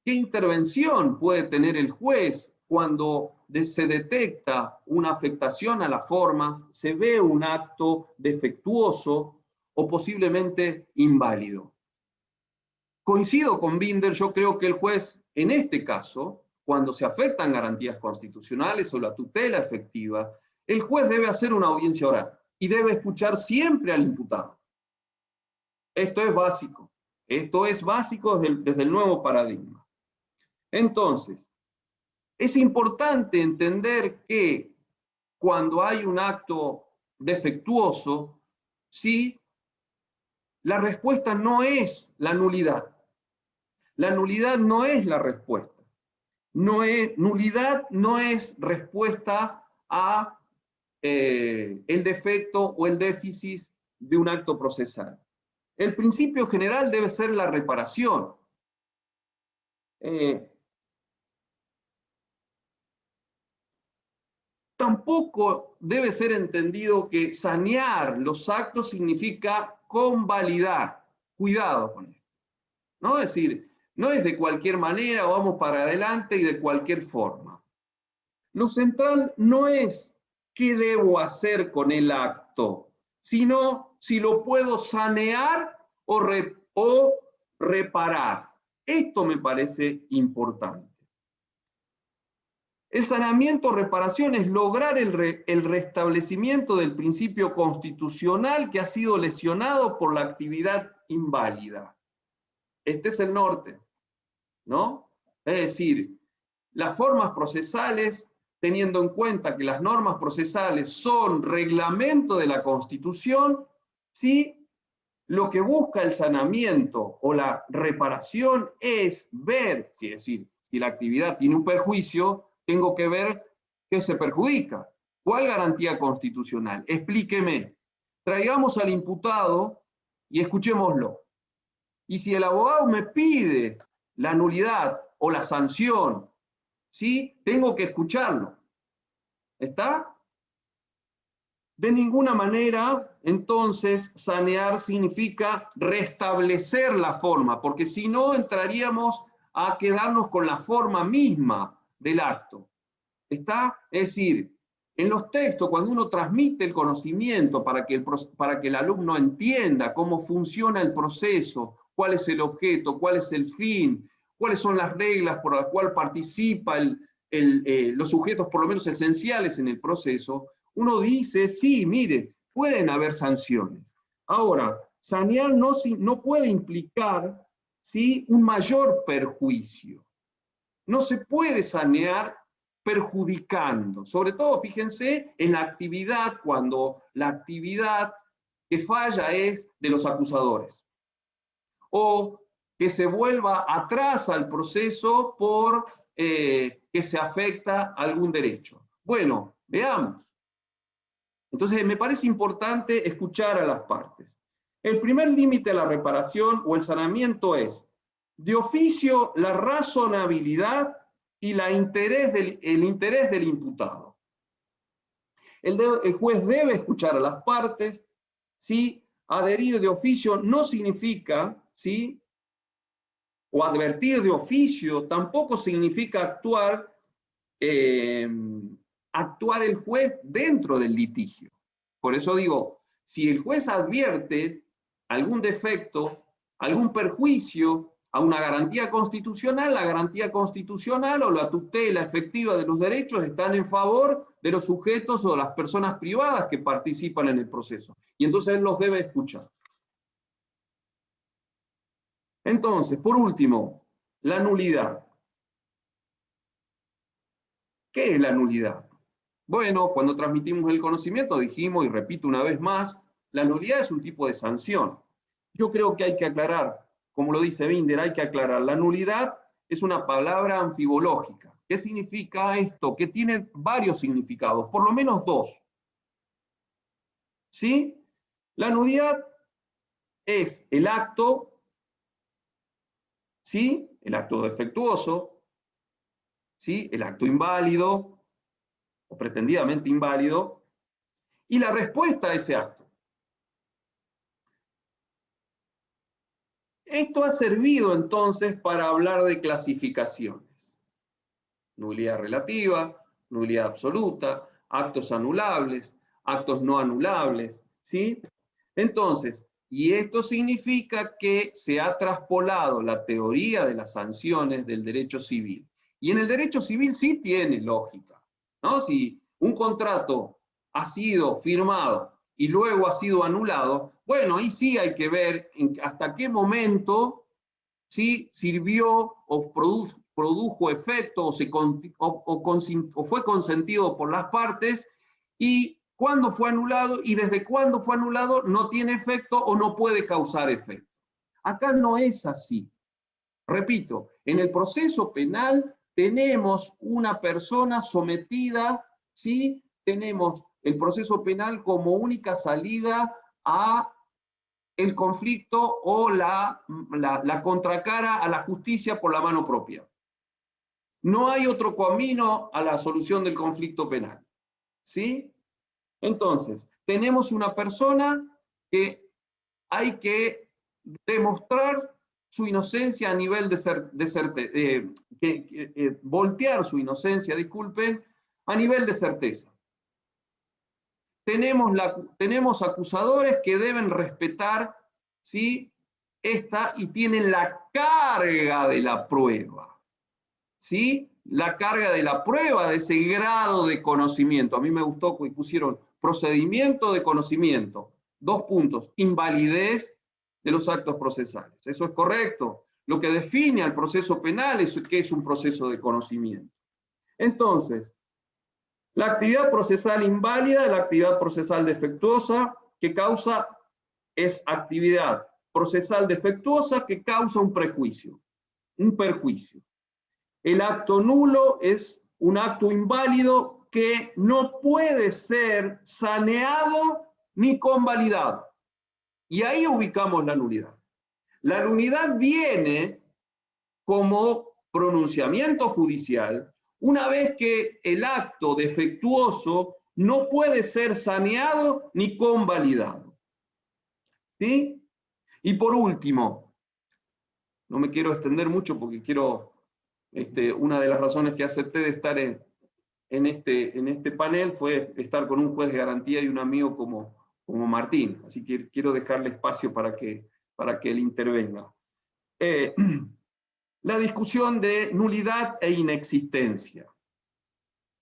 ¿qué intervención puede tener el juez cuando se detecta una afectación a las formas, se ve un acto defectuoso o posiblemente inválido? Coincido con Binder, yo creo que el juez, en este caso, cuando se afectan garantías constitucionales o la tutela efectiva, el juez debe hacer una audiencia oral y debe escuchar siempre al imputado. Esto es básico. Esto es básico desde el nuevo paradigma. Entonces, es importante entender que cuando hay un acto defectuoso, ¿sí?, la respuesta no es la nulidad. La nulidad no es la respuesta. Nulidad no es respuesta a el defecto o el déficit de un acto procesal. El principio general debe ser la reparación. Tampoco debe ser entendido que sanear los actos significa convalidar. Cuidado con esto, ¿no? Es decir, no es de cualquier manera, vamos para adelante y de cualquier forma. Lo central no es qué debo hacer con el acto, sino si lo puedo sanear o reparar. Esto me parece importante. El saneamiento o reparación es lograr el restablecimiento del principio constitucional que ha sido lesionado por la actividad inválida. Este es el norte, ¿no? Es decir, las formas procesales, teniendo en cuenta que las normas procesales son reglamento de la Constitución, ¿sí? Lo que busca el saneamiento o la reparación es ver, es decir, si la actividad tiene un perjuicio, tengo que ver qué se perjudica. ¿Cuál garantía constitucional? Explíqueme. Traigamos al imputado y escuchémoslo. Y si el abogado me pide la nulidad o la sanción, ¿sí?, tengo que escucharlo. ¿Está? De ninguna manera, entonces, sanear significa restablecer la forma, porque si no entraríamos a quedarnos con la forma misma del acto. ¿Está? Es decir, en los textos, cuando uno transmite el conocimiento para que el alumno entienda cómo funciona el proceso, cuál es el objeto, cuál es el fin, cuáles son las reglas por las cuales participan los sujetos, por lo menos esenciales en el proceso, uno dice, sí, mire, pueden haber sanciones. Ahora, sanear no puede implicar, ¿sí?, un mayor perjuicio. No se puede sanear perjudicando. Sobre todo, fíjense, en la actividad, cuando la actividad que falla es de los acusadores. O que se vuelva atrás al proceso por que se afecta algún derecho. Bueno, veamos. Entonces, me parece importante escuchar a las partes. El primer límite a la reparación o el saneamiento es, de oficio, la razonabilidad y el interés del imputado. El juez debe escuchar a las partes, ¿sí? Adherir de oficio no significa, ¿sí?, o advertir de oficio tampoco significa actuar el juez dentro del litigio. Por eso digo, si el juez advierte algún defecto, algún perjuicio a una garantía constitucional, la garantía constitucional o la tutela efectiva de los derechos están en favor de los sujetos o de las personas privadas que participan en el proceso. Y entonces él los debe escuchar. Entonces, por último, la nulidad. ¿Qué es la nulidad? Bueno, cuando transmitimos el conocimiento dijimos, y repito una vez más, la nulidad es un tipo de sanción. Yo creo que hay que aclarar, como lo dice Binder, hay que aclarar, la nulidad es una palabra anfibológica. ¿Qué significa esto? Que tiene varios significados, por lo menos dos. ¿sí? La nulidad es el acto, ¿sí? El acto defectuoso, ¿sí? El acto inválido o pretendidamente inválido, y la respuesta a ese acto. Esto ha servido entonces para hablar de clasificaciones. Nulidad relativa, nulidad absoluta, actos anulables, actos no anulables, ¿sí? Entonces, y esto significa que se ha traspolado la teoría de las sanciones del derecho civil. Y en el derecho civil sí tiene lógica, ¿no? Si un contrato ha sido firmado y luego ha sido anulado, bueno, ahí sí hay que ver hasta qué momento sí sirvió o produjo efecto o fue consentido por las partes, y cuándo fue anulado y desde cuándo fue anulado no tiene efecto o no puede causar efecto. Acá no es así. Repito, en el proceso penal tenemos una persona sometida, ¿sí? Tenemos el proceso penal como única salida a el conflicto o la contracara a la justicia por la mano propia. No hay otro camino a la solución del conflicto penal, ¿sí? Entonces, tenemos una persona que hay que demostrar su inocencia a nivel voltear su inocencia, disculpen, a nivel de certeza. Tenemos acusadores que deben respetar, ¿sí? Y tienen la carga de la prueba, ¿sí? La carga de la prueba de ese grado de conocimiento. A mí me gustó que pusieron procedimiento de conocimiento. 2 puntos, invalidez de los actos procesales. Eso es correcto. Lo que define al proceso penal es que es un proceso de conocimiento. Entonces, la actividad procesal inválida, la actividad procesal defectuosa, que causa, es actividad procesal defectuosa que causa un prejuicio, un perjuicio. El acto nulo es un acto inválido que no puede ser saneado ni convalidado. Y ahí ubicamos la nulidad. La nulidad viene como pronunciamiento judicial una vez que el acto defectuoso no puede ser saneado ni convalidado. ¿Sí? Y por último, no me quiero extender mucho porque una de las razones que acepté de estar en este panel fue estar con un juez de garantía y un amigo como Martín, así que quiero dejarle espacio para que él intervenga. La discusión de nulidad e inexistencia.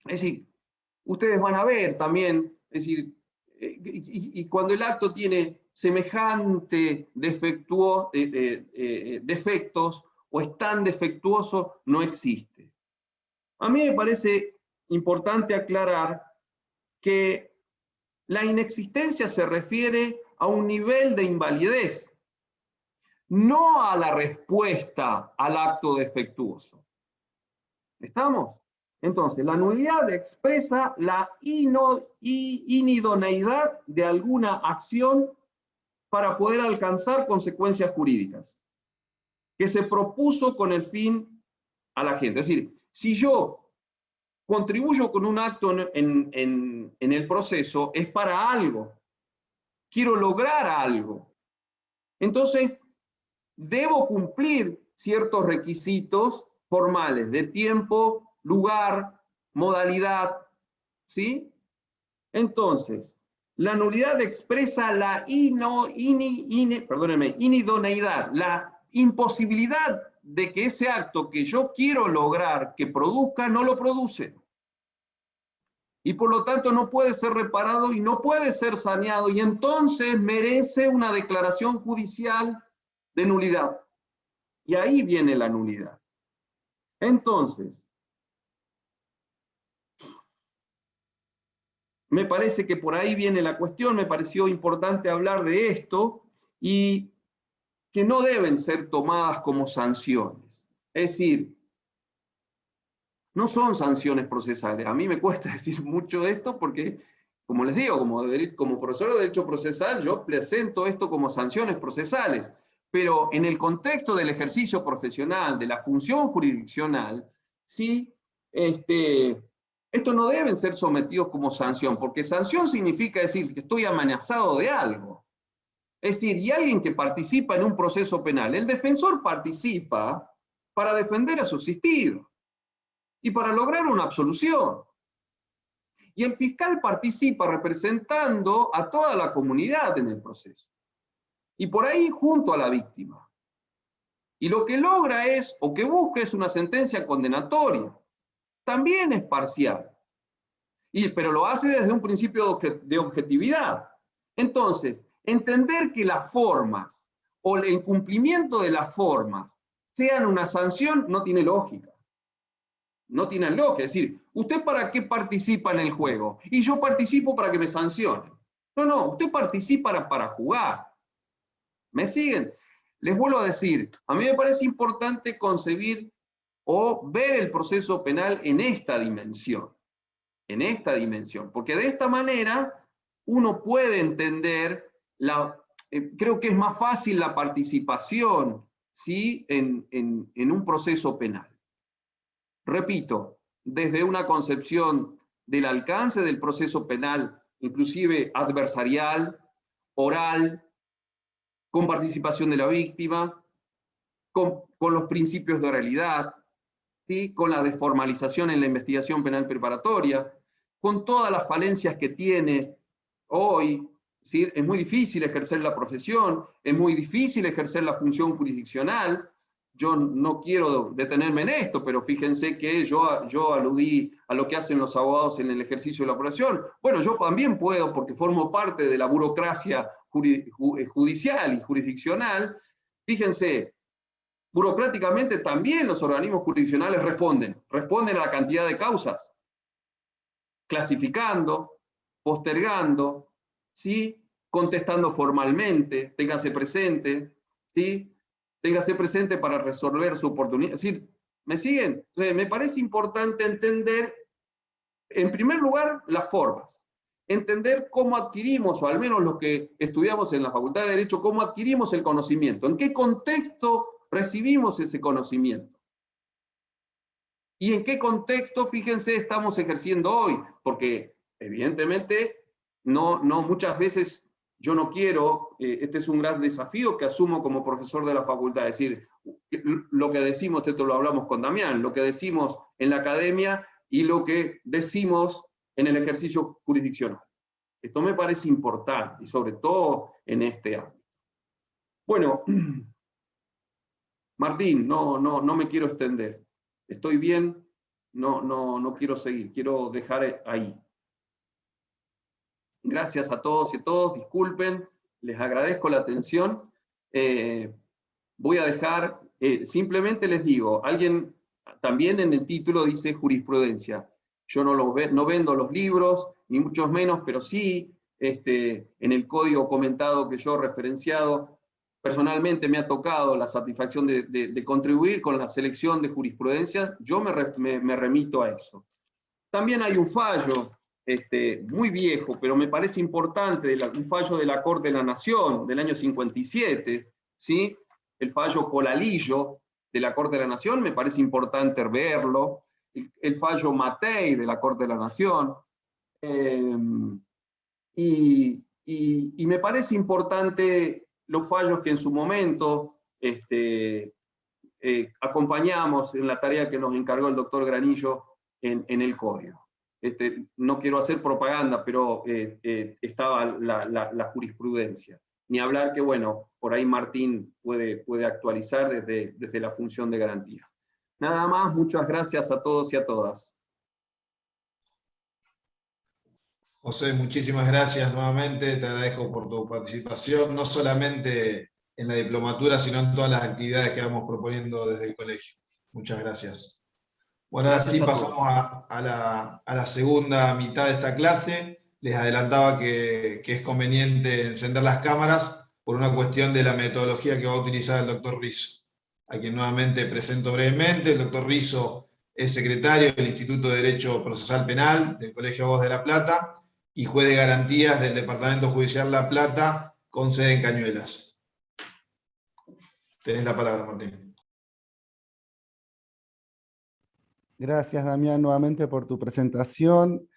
Es decir, ustedes van a ver también, es decir, y cuando el acto tiene semejante defectos o es tan defectuoso, no existe. A mí me parece importante aclarar que la inexistencia se refiere a un nivel de invalidez, no a la respuesta al acto defectuoso. ¿Estamos? Entonces, la nulidad expresa la inidoneidad de alguna acción para poder alcanzar consecuencias jurídicas que se propuso con el fin a la gente. Es decir, si yo contribuyo con un acto en el proceso, es para algo. Quiero lograr algo. Entonces, debo cumplir ciertos requisitos formales de tiempo, lugar, modalidad, ¿sí? Entonces, la nulidad expresa la inidoneidad, la imposibilidad de que ese acto que yo quiero lograr que produzca, no lo produce. Y por lo tanto no puede ser reparado y no puede ser saneado, y entonces merece una declaración judicial de nulidad. Y ahí viene la nulidad. Entonces, me parece que por ahí viene la cuestión, me pareció importante hablar de esto, y que no deben ser tomadas como sanciones. Es decir, no son sanciones procesales. A mí me cuesta decir mucho esto porque como les digo, como profesor de Derecho Procesal, yo presento esto como sanciones procesales, pero en el contexto del ejercicio profesional, de la función jurisdiccional, ¿sí? Estos no deben ser sometidos como sanción, porque sanción significa decir que estoy amenazado de algo. Es decir, y alguien que participa en un proceso penal, el defensor participa para defender a su asistido y para lograr una absolución. Y el fiscal participa representando a toda la comunidad en el proceso. Y por ahí junto a la víctima. Y lo que logra es, o que busca es una sentencia condenatoria. También es parcial. Pero lo hace desde un principio de objetividad. Entonces, entender que las formas o el incumplimiento de las formas sean una sanción no tiene lógica. No tiene lógica. Es decir, ¿usted para qué participa en el juego? Y yo participo para que me sancionen. No, usted participa para jugar. ¿Me siguen? Les vuelvo a decir, a mí me parece importante concebir o ver el proceso penal en esta dimensión. En esta dimensión. Porque de esta manera uno puede entender, creo que es más fácil la participación, ¿sí? en un proceso penal. Repito, desde una concepción del alcance del proceso penal, inclusive adversarial, oral, con participación de la víctima, con los principios de oralidad, ¿sí? Con la desformalización en la investigación penal preparatoria, con todas las falencias que tiene hoy, ¿sí? Es muy difícil ejercer la profesión, es muy difícil ejercer la función jurisdiccional. Yo no quiero detenerme en esto, pero fíjense que yo aludí a lo que hacen los abogados en el ejercicio de la profesión. Bueno, yo también puedo, porque formo parte de la burocracia judicial y jurisdiccional. Fíjense, burocráticamente también los organismos jurisdiccionales responden a la cantidad de causas, clasificando, postergando, ¿sí? Contestando formalmente, téngase presente, ¿sí? Téngase presente para resolver su oportunidad. Es decir, ¿me siguen? Entonces, me parece importante entender, en primer lugar, las formas. Entender cómo adquirimos, o al menos los que estudiamos en la Facultad de Derecho, cómo adquirimos el conocimiento, en qué contexto recibimos ese conocimiento. Y en qué contexto, fíjense, estamos ejerciendo hoy, porque evidentemente muchas veces yo no quiero, este es un gran desafío que asumo como profesor de la facultad, es decir, lo que decimos, esto lo hablamos con Damián, lo que decimos en la academia y lo que decimos en el ejercicio jurisdiccional. Esto me parece importante, y sobre todo en este ámbito. Bueno, Martín, no me quiero extender. Estoy bien, no quiero seguir, quiero dejar ahí. Gracias a todos y a todas, disculpen, les agradezco la atención. Voy a dejar, simplemente les digo, alguien también en el título dice jurisprudencia. Yo no vendo los libros, ni mucho menos, pero sí, en el código comentado que yo he referenciado, personalmente me ha tocado la satisfacción de contribuir con la selección de jurisprudencias, yo me remito a eso. También hay un fallo, muy viejo, pero me parece importante, un fallo de la Corte de la Nación del año 57, ¿sí? El fallo Colalillo de la Corte de la Nación, me parece importante verlo, el fallo Matei de la Corte de la Nación, y me parece importante los fallos que en su momento acompañamos en la tarea que nos encargó el doctor Granillo en el código. No quiero hacer propaganda, pero estaba la jurisprudencia. Ni hablar que, bueno, por ahí Martín puede actualizar desde la función de garantía. Nada más, muchas gracias a todos y a todas. José, muchísimas gracias nuevamente, te agradezco por tu participación, no solamente en la diplomatura, sino en todas las actividades que vamos proponiendo desde el colegio. Muchas gracias. Bueno, ahora sí pasamos a la segunda mitad de esta clase. Les adelantaba que es conveniente encender las cámaras por una cuestión de la metodología que va a utilizar el doctor Rizo, a quien nuevamente presento brevemente. El doctor Rizo es secretario del Instituto de Derecho Procesal Penal del Colegio de Abogados de La Plata y juez de garantías del Departamento Judicial La Plata, con sede en Cañuelas. Tenés la palabra, Martín. Gracias, Damián, nuevamente por tu presentación.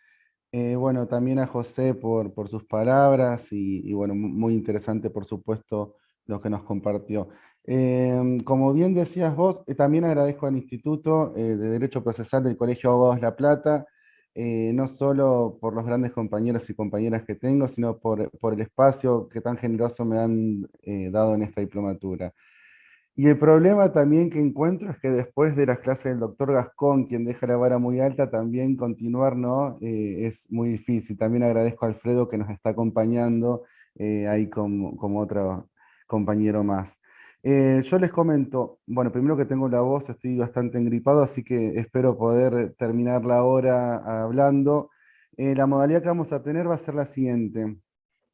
Bueno, también a José por sus palabras y bueno, muy interesante, por supuesto, lo que nos compartió. Como bien decías vos, también agradezco al Instituto de Derecho Procesal del Colegio de Abogados La Plata, no solo por los grandes compañeros y compañeras que tengo, sino por el espacio que tan generoso me han dado en esta diplomatura. Y el problema también que encuentro es que después de las clases del doctor Gascón, quien deja la vara muy alta, también continuar, ¿no? Es muy difícil. También agradezco a Alfredo que nos está acompañando ahí como otro compañero más. Yo les comento, bueno, primero que tengo la voz, estoy bastante engripado, así que espero poder terminar la hora hablando. La modalidad que vamos a tener va a ser la siguiente.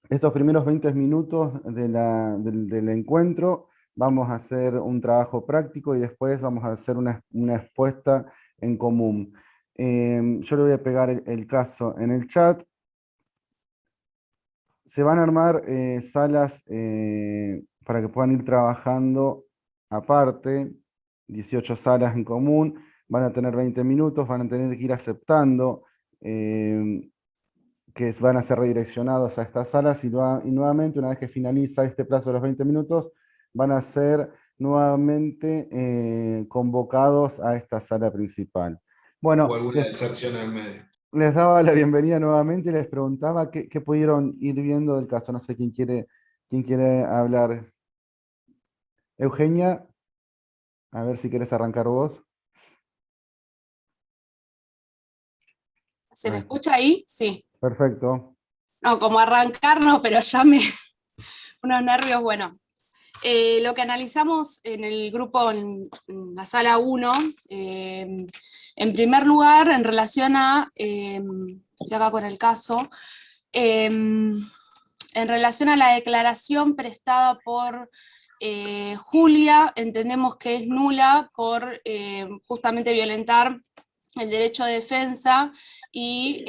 Estos primeros 20 minutos del encuentro vamos a hacer un trabajo práctico y después vamos a hacer una expuesta en común. Yo le voy a pegar el caso en el chat. Se van a armar salas para que puedan ir trabajando aparte, 18 salas en común, van a tener 20 minutos, van a tener que ir aceptando que van a ser redireccionados a estas salas y nuevamente, una vez que finaliza este plazo de los 20 minutos, van a ser nuevamente convocados a esta sala principal. Bueno, O alguna deserción en el medio. les daba la bienvenida nuevamente y les preguntaba qué pudieron ir viendo del caso. No sé quién quiere hablar. Eugenia, a ver si querés arrancar vos. ¿Se me escucha ahí? Sí. Perfecto. No, como arrancar no, pero ya unos nervios, bueno. Lo que analizamos en el grupo, en la sala 1, en primer lugar, en relación a, estoy acá con el caso, en relación a la declaración prestada por Julia, entendemos que es nula por justamente violentar el derecho de defensa y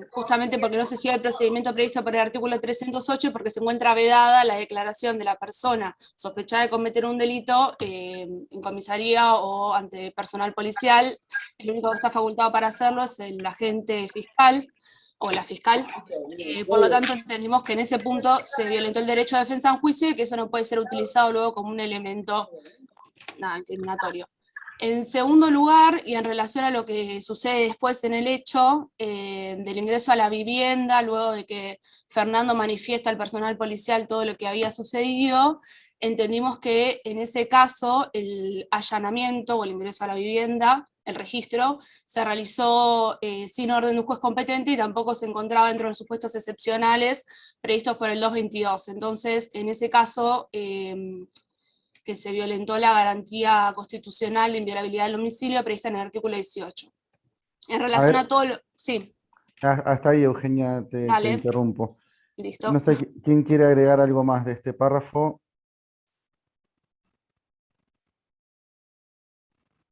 justamente porque no se sigue el procedimiento previsto por el artículo 308 porque se encuentra vedada la declaración de la persona sospechada de cometer un delito en comisaría o ante personal policial. El único que está facultado para hacerlo es el agente fiscal o la fiscal. Por lo tanto, entendimos que en ese punto se violentó el derecho de defensa en juicio y que eso no puede ser utilizado luego como un elemento incriminatorio. En segundo lugar, y en relación a lo que sucede después en el hecho del ingreso a la vivienda, luego de que Fernando manifiesta al personal policial todo lo que había sucedido, entendimos que en ese caso el allanamiento o el ingreso a la vivienda, el registro, se realizó sin orden de un juez competente y tampoco se encontraba dentro de los supuestos excepcionales previstos por el 222. Entonces, en ese caso, que se violentó la garantía constitucional de inviolabilidad del domicilio prevista en el artículo 18. En relación a todo lo... Sí. Hasta ahí, Eugenia, te interrumpo. Listo. No sé quién quiere agregar algo más de este párrafo.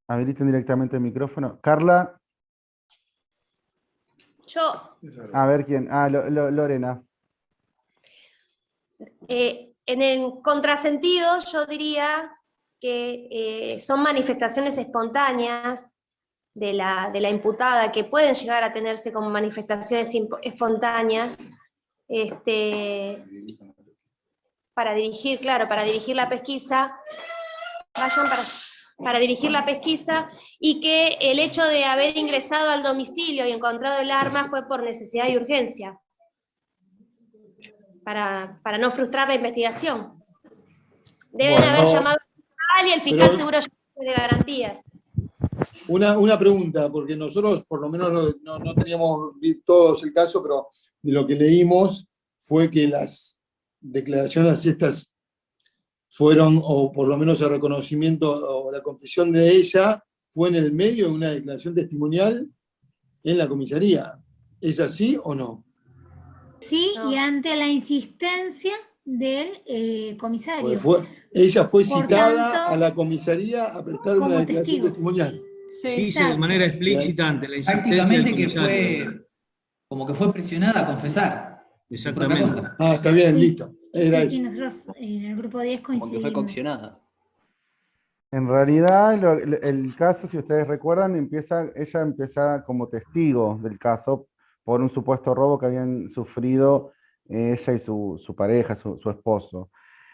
Habiliten directamente el micrófono. Carla. Yo. A ver quién. Lorena. En el contrasentido, yo diría que son manifestaciones espontáneas de la imputada que pueden llegar a tenerse como manifestaciones espontáneas para dirigir la pesquisa, para dirigir la pesquisa, y que el hecho de haber ingresado al domicilio y encontrado el arma fue por necesidad y urgencia, para no frustrar la investigación. Deben haber llamado al fiscal y el fiscal seguro de garantías. Una pregunta, porque nosotros por lo menos no teníamos todos el caso, pero de lo que leímos fue que las declaraciones estas fueron, o por lo menos el reconocimiento o la confesión de ella, fue en el medio de una declaración testimonial en la comisaría. ¿Es así o no? Sí, no. Y ante la insistencia del comisario. Pues ella fue citada a la comisaría a prestar una declaración testimonial. Sí, dice de manera explícita ante la insistencia del comisario. como que fue presionada a confesar. Su propia contra. Ah, está bien, listo. Era Sí, eso. nosotros en el grupo 10 Como que fue coincidimos. coccionada. En realidad, el caso, si ustedes recuerdan, ella empieza como testigo del caso por un supuesto robo que habían sufrido ella y su pareja, su esposo.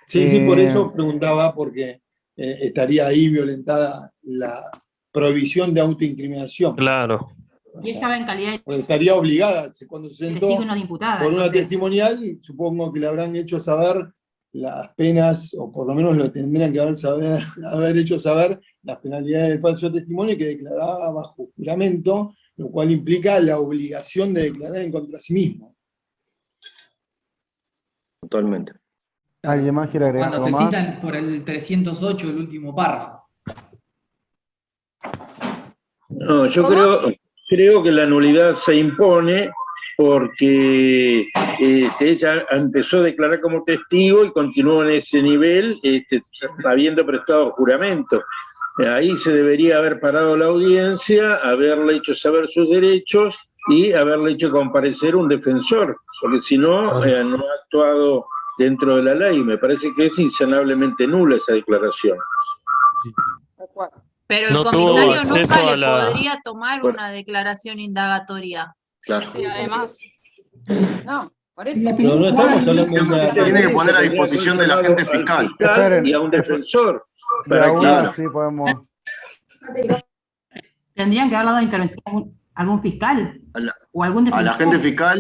Sí, por eso preguntaba, porque estaría ahí violentada la prohibición de autoincriminación. Claro. Y ella va en calidad de Porque estaría obligada, cuando se sentó testigo y no de imputada. por una entonces, testimonial, supongo que le habrán hecho saber las penas, o por lo menos lo tendrían que haber hecho saber las penalidades del falso testimonio, que declaraba bajo juramento, lo cual implica la obligación de declarar en contra de sí mismo. Totalmente. ¿Alguien más quiere agregar Cuando algo te más? citan por el 308, el último párrafo. No, yo creo que la nulidad se impone porque ella empezó a declarar como testigo y continuó en ese nivel habiendo prestado juramento. Ahí se debería haber parado la audiencia, haberle hecho saber sus derechos y haberle hecho comparecer un defensor, porque si no, no ha actuado dentro de la ley. Me parece que es insanablemente nula esa declaración. pero el No tuvo comisario acceso nunca a le la- podría tomar una declaración indagatoria. Claro. Sí, además. No, por eso. Pero no estamos hablando de una... Tiene que poner a disposición del agente fiscal. Esperen. Y a un defensor. De Para que, ahora sí podemos. Tendrían que haber dado intervención algún fiscal o algún Al defensor, agente fiscal,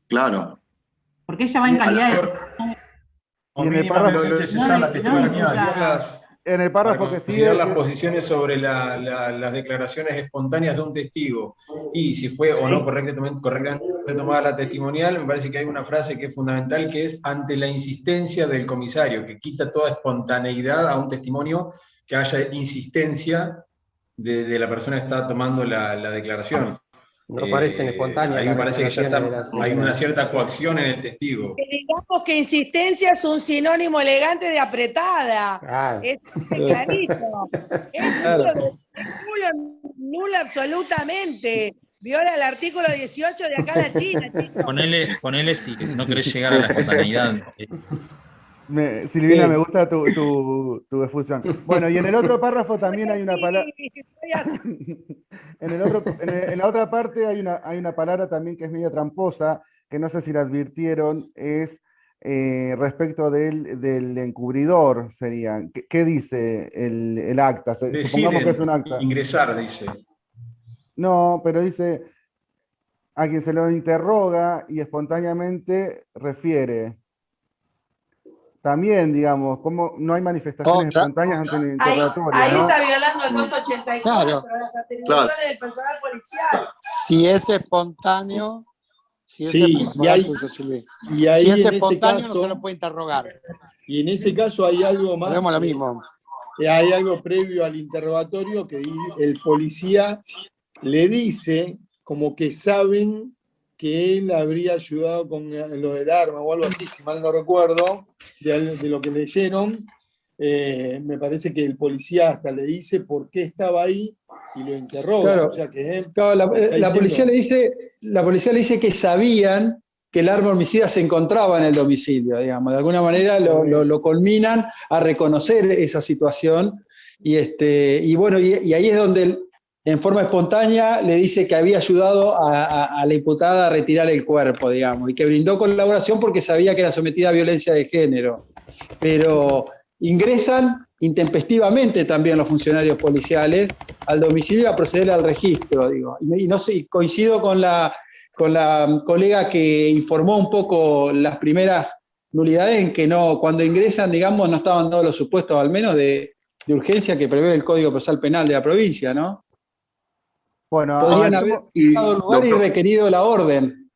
claro. porque ella va en calidad de... O Y en el mínimamente párrafo- cesar la No, testimonial. En el párrafo que sigue, Considerar las posiciones sobre las declaraciones espontáneas de un testigo y si fue o no correctamente tomada la testimonial, me parece que hay una frase que es fundamental, que es ante la insistencia del comisario, que quita toda espontaneidad a un testimonio, que haya insistencia de la persona que está tomando la declaración. No parecen espontáneas. Ahí me las parece que ya declaraciones de hay las- una cierta coacción en el testigo. Que digamos que insistencia es un sinónimo elegante de apretada. Claro. Es clarito. Es Claro. nulo absolutamente. Viola el artículo 18 de acá la China, chicos. Ponele sí, que si no querés llegar a la espontaneidad. Silvina, me gusta tu efusión. Bueno, y en el otro párrafo también hay una palabra. En la otra parte hay una palabra también que es medio tramposa, que no sé si la advirtieron, es respecto del encubridor, sería. ¿Qué dice el acta? Supongamos que es un acta. Ingresar, dice. No, pero dice a quien se lo interroga y espontáneamente refiere. También, digamos, como no hay manifestaciones espontáneas ante el interrogatorio, Ahí ¿no? está violando el 284, Claro. las atribuciones del personal policial. Si es espontáneo, Y ahí si es en ese espontáneo caso, no se lo puede interrogar. Y en ese caso hay algo más. Volvemos a lo mismo. Hay algo previo al interrogatorio que el policía le dice como que saben que él habría ayudado con lo del arma o algo así, si mal no recuerdo, de lo que leyeron. Me parece que el policía hasta le dice por qué estaba ahí y lo interroga. Claro, o sea que claro, la policía le dice que sabían que el arma homicida se encontraba en el domicilio, digamos. De alguna manera lo culminan a reconocer esa situación. Y bueno, y ahí es donde él, en forma espontánea, le dice que había ayudado a la imputada a retirar el cuerpo, digamos, y que brindó colaboración porque sabía que era sometida a violencia de género. Pero ingresan intempestivamente también los funcionarios policiales al domicilio a proceder al registro, digo. Y no sé, coincido con la colega que informó un poco las primeras nulidades en que no, cuando ingresan, digamos, no estaban dados los supuestos, al menos de urgencia que prevé el Código Procesal Penal de la provincia, ¿no? Bueno, podrían haber dado lugar y requerido la orden.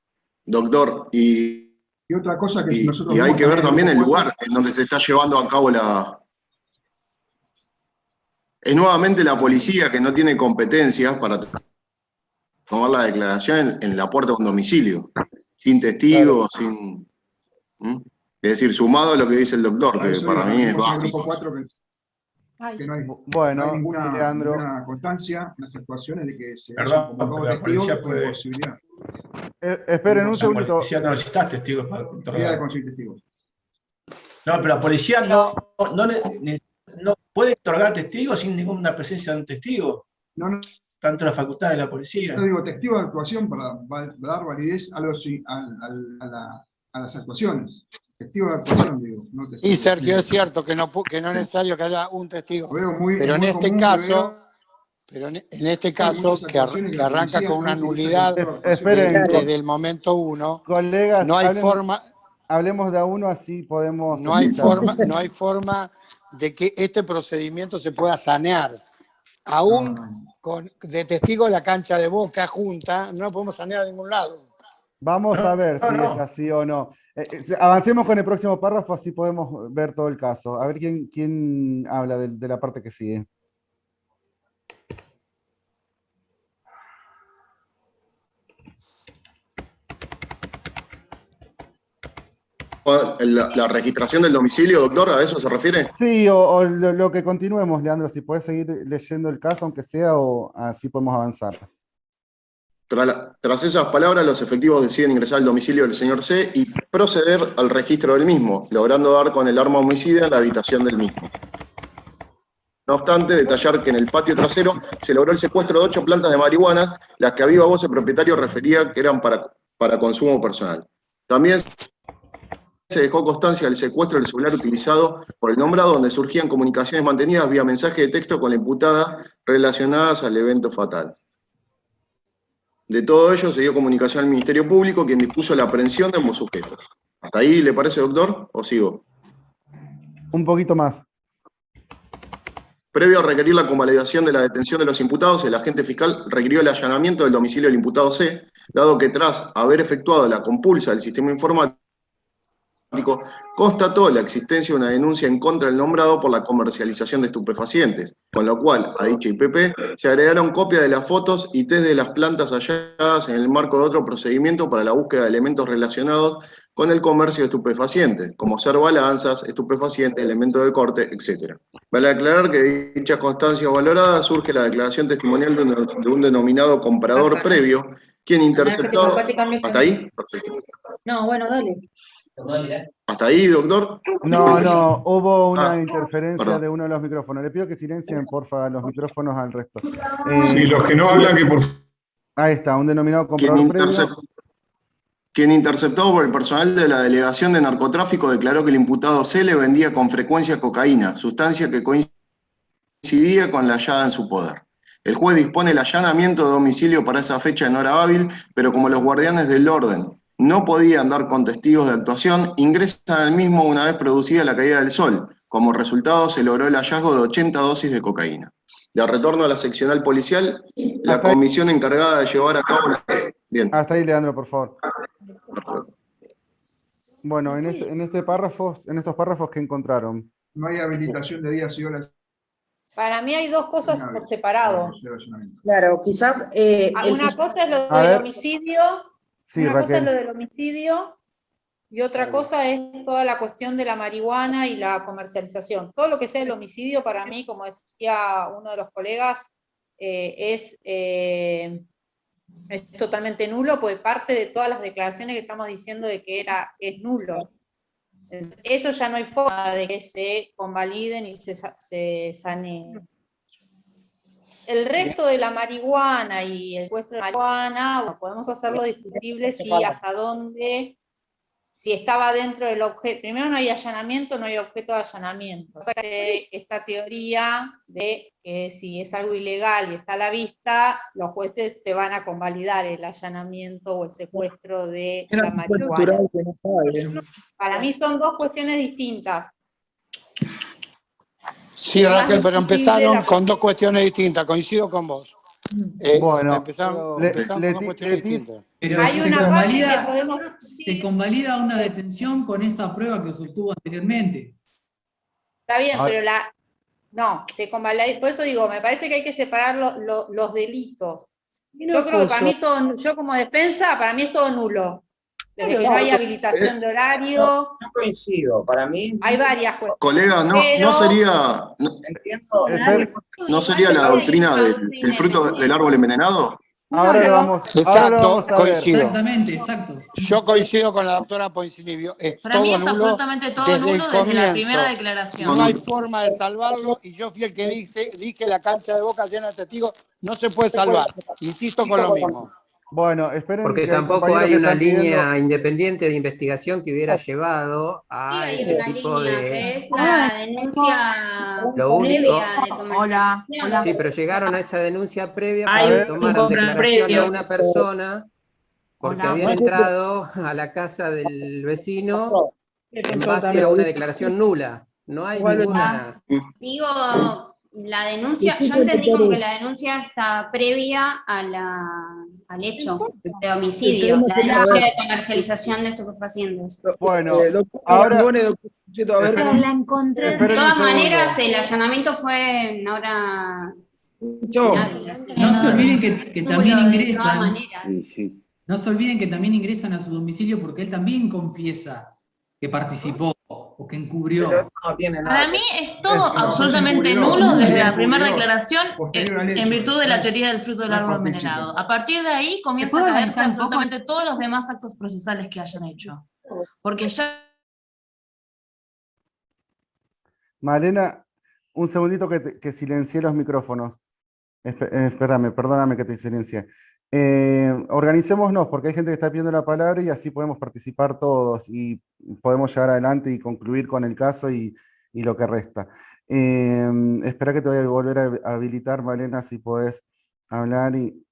Doctor, y otra cosa que nosotros hay que ver también el lugar lugar en donde se está llevando a cabo Es nuevamente la policía que no tiene competencias para tomar la declaración en la puerta de un domicilio, sin testigos, sin... Es decir, sumado a lo que dice el doctor, que para mí es básico. Que no hay, bueno, no hay ninguna, sí, Leandro. ninguna constancia en las actuaciones de que se Perdón, convocado la testigos policía con puede- posibilidad. Esperen un segundito. La policía no necesita testigos para interrogar. Queda con 100 testigos. No, pero la policía no puede interrogar testigos sin ninguna presencia de un testigo. No. Tanto la facultad de la policía. Yo digo testigo de actuación para dar validez a las actuaciones. Testigo de actuación, digo. No testigo. Y Sergio, es cierto que no es necesario que haya un testigo. Pero en este caso, que arranca con una nulidad desde el momento 1, colegas, no hay forma. Hablemos de a uno, así podemos. No hay forma de que este procedimiento se pueda sanear. Aún de testigo de la cancha de Boca junta, no lo podemos sanear a ningún lado. Vamos a ver si es así o no. Avancemos con el próximo párrafo, así podemos ver todo el caso. A ver quién habla de la parte que sigue. ¿La registración del domicilio, doctor? ¿A eso se refiere? Sí, o lo que continuemos, Leandro, si puedes seguir leyendo el caso, aunque sea, o así podemos avanzar. Tras esas palabras, los efectivos deciden ingresar al domicilio del señor C y proceder al registro del mismo, logrando dar con el arma homicida en la habitación del mismo. No obstante, detallar que en el patio trasero se logró el secuestro de 8 plantas de marihuana, las que a viva voz el propietario refería que eran para consumo personal. También se dejó constancia del secuestro del celular utilizado por el nombrado, donde surgían comunicaciones mantenidas vía mensaje de texto con la imputada relacionadas al evento fatal. De todo ello se dio comunicación al Ministerio Público, quien dispuso la aprehensión de ambos sujetos. ¿Hasta ahí le parece, doctor, o sigo? Un poquito más. Previo a requerir la convalidación de la detención de los imputados, el agente fiscal requirió el allanamiento del domicilio del imputado C, dado que tras haber efectuado la compulsa del sistema informático, constató la existencia de una denuncia en contra del nombrado por la comercialización de estupefacientes, con lo cual a dicha IPP se agregaron copias de las fotos y test de las plantas halladas en el marco de otro procedimiento para la búsqueda de elementos relacionados con el comercio de estupefacientes, como ser balanzas, estupefacientes, elementos de corte, etc. Vale aclarar que de dicha constancia valorada surge la declaración testimonial de un denominado comprador previo, quien interceptó... ¿Hasta ahí? Perfecto. No, bueno, dale. ¿Hasta ahí, doctor? No, hubo una interferencia de uno de los micrófonos. Le pido que silencien, porfa, los micrófonos al resto. Sí, los que no hablan, que por... Ahí está, un denominado comprador previo. Quien interceptado por el personal de la Delegación de Narcotráfico declaró que el imputado C le vendía con frecuencia cocaína, sustancia que coincidía con la hallada en su poder. El juez dispone el allanamiento de domicilio para esa fecha en hora hábil, pero como los guardianes del orden no podían dar con testigos de actuación, ingresan al mismo una vez producida la caída del sol. Como resultado se logró el hallazgo de 80 dosis de cocaína. De retorno a la seccional policial, la comisión encargada de llevar a cabo la... Bien. Hasta ahí, Leandro, por favor. Bueno, en estos párrafos que encontraron. No hay habilitación de días y horas. Para mí hay dos cosas por separado. Claro, quizás... Una cosa es lo del homicidio, sí, cosa es lo del homicidio, y otra cosa es toda la cuestión de la marihuana y la comercialización. Todo lo que sea el homicidio, para mí, como decía uno de los colegas, es totalmente nulo, porque parte de todas las declaraciones que estamos diciendo de que es nulo. Eso ya no hay forma de que se convaliden y se saneen. El resto de la marihuana y el secuestro de la marihuana, bueno, podemos hacerlo discutible si hasta dónde, si estaba dentro del objeto. Primero, no hay allanamiento, no hay objeto de allanamiento. O sea, que esta teoría de que si es algo ilegal y está a la vista, los jueces te van a convalidar el allanamiento o el secuestro de la marihuana. Para mí son dos cuestiones distintas. Sí, Raquel, pero empezaron con dos cuestiones distintas, coincido con vos. Bueno, empezamos con cuestiones distintas. Pero hay una parte que podemos... se convalida una detención con esa prueba que se obtuvo anteriormente. Está bien, pero no, se convalida, por eso digo, me parece que hay que separar los delitos. Yo creo que para mí todo, yo como defensa, para mí es todo nulo. Desde que no hay habilitación de horario. No coincido, para mí. Hay varias cuestiones. Colega, ¿no sería la doctrina del fruto del árbol envenenado? Ahora lo vamos a ver. Exactamente, exacto. Yo coincido con la doctora Ponzilivio. Es Para mí todo es nulo absolutamente todo desde nulo el desde la comienzo. primera declaración. No hay forma de salvarlo y yo fui el que dije la cancha de Boca llena de testigos no se puede salvar. Insisto con lo mismo. Bueno, esperen Porque que hay tampoco compañeros hay que una están pidiendo- línea independiente de investigación que hubiera llevado a Hay ese una tipo línea, de... que es la denuncia Lo único- previa de comercialización. Sí, pero llegaron a esa denuncia previa Hay para un tomar en control declaración previo. a una persona porque Hola. habían entrado a la casa del vecino en base a una declaración nula. No hay ninguna... Digo, la denuncia, yo entendí como que la denuncia está previa al hecho de homicidio, la denuncia de comercialización de estupefacientes. Bueno, ahora... Pero la encontré. De todas maneras, el allanamiento fue en hora... No se olviden que también De todas ingresan. maneras. No se olviden que también ingresan a su domicilio porque él también confiesa que participó o que encubrió. Para mí es todo absolutamente nulo desde la primera declaración en virtud de la teoría del fruto del árbol envenenado. A partir de ahí comienza a puedo caerse analizar un poco? absolutamente todos los demás actos procesales que hayan hecho. Porque ya... Malena, un segundito que silencié los micrófonos. Espérame, perdóname que te silencié. Organicémonos, porque hay gente que está pidiendo la palabra y así podemos participar todos y podemos llegar adelante y concluir con el caso y lo que resta. Espera que te voy a volver a habilitar, Malena, si podés hablar y...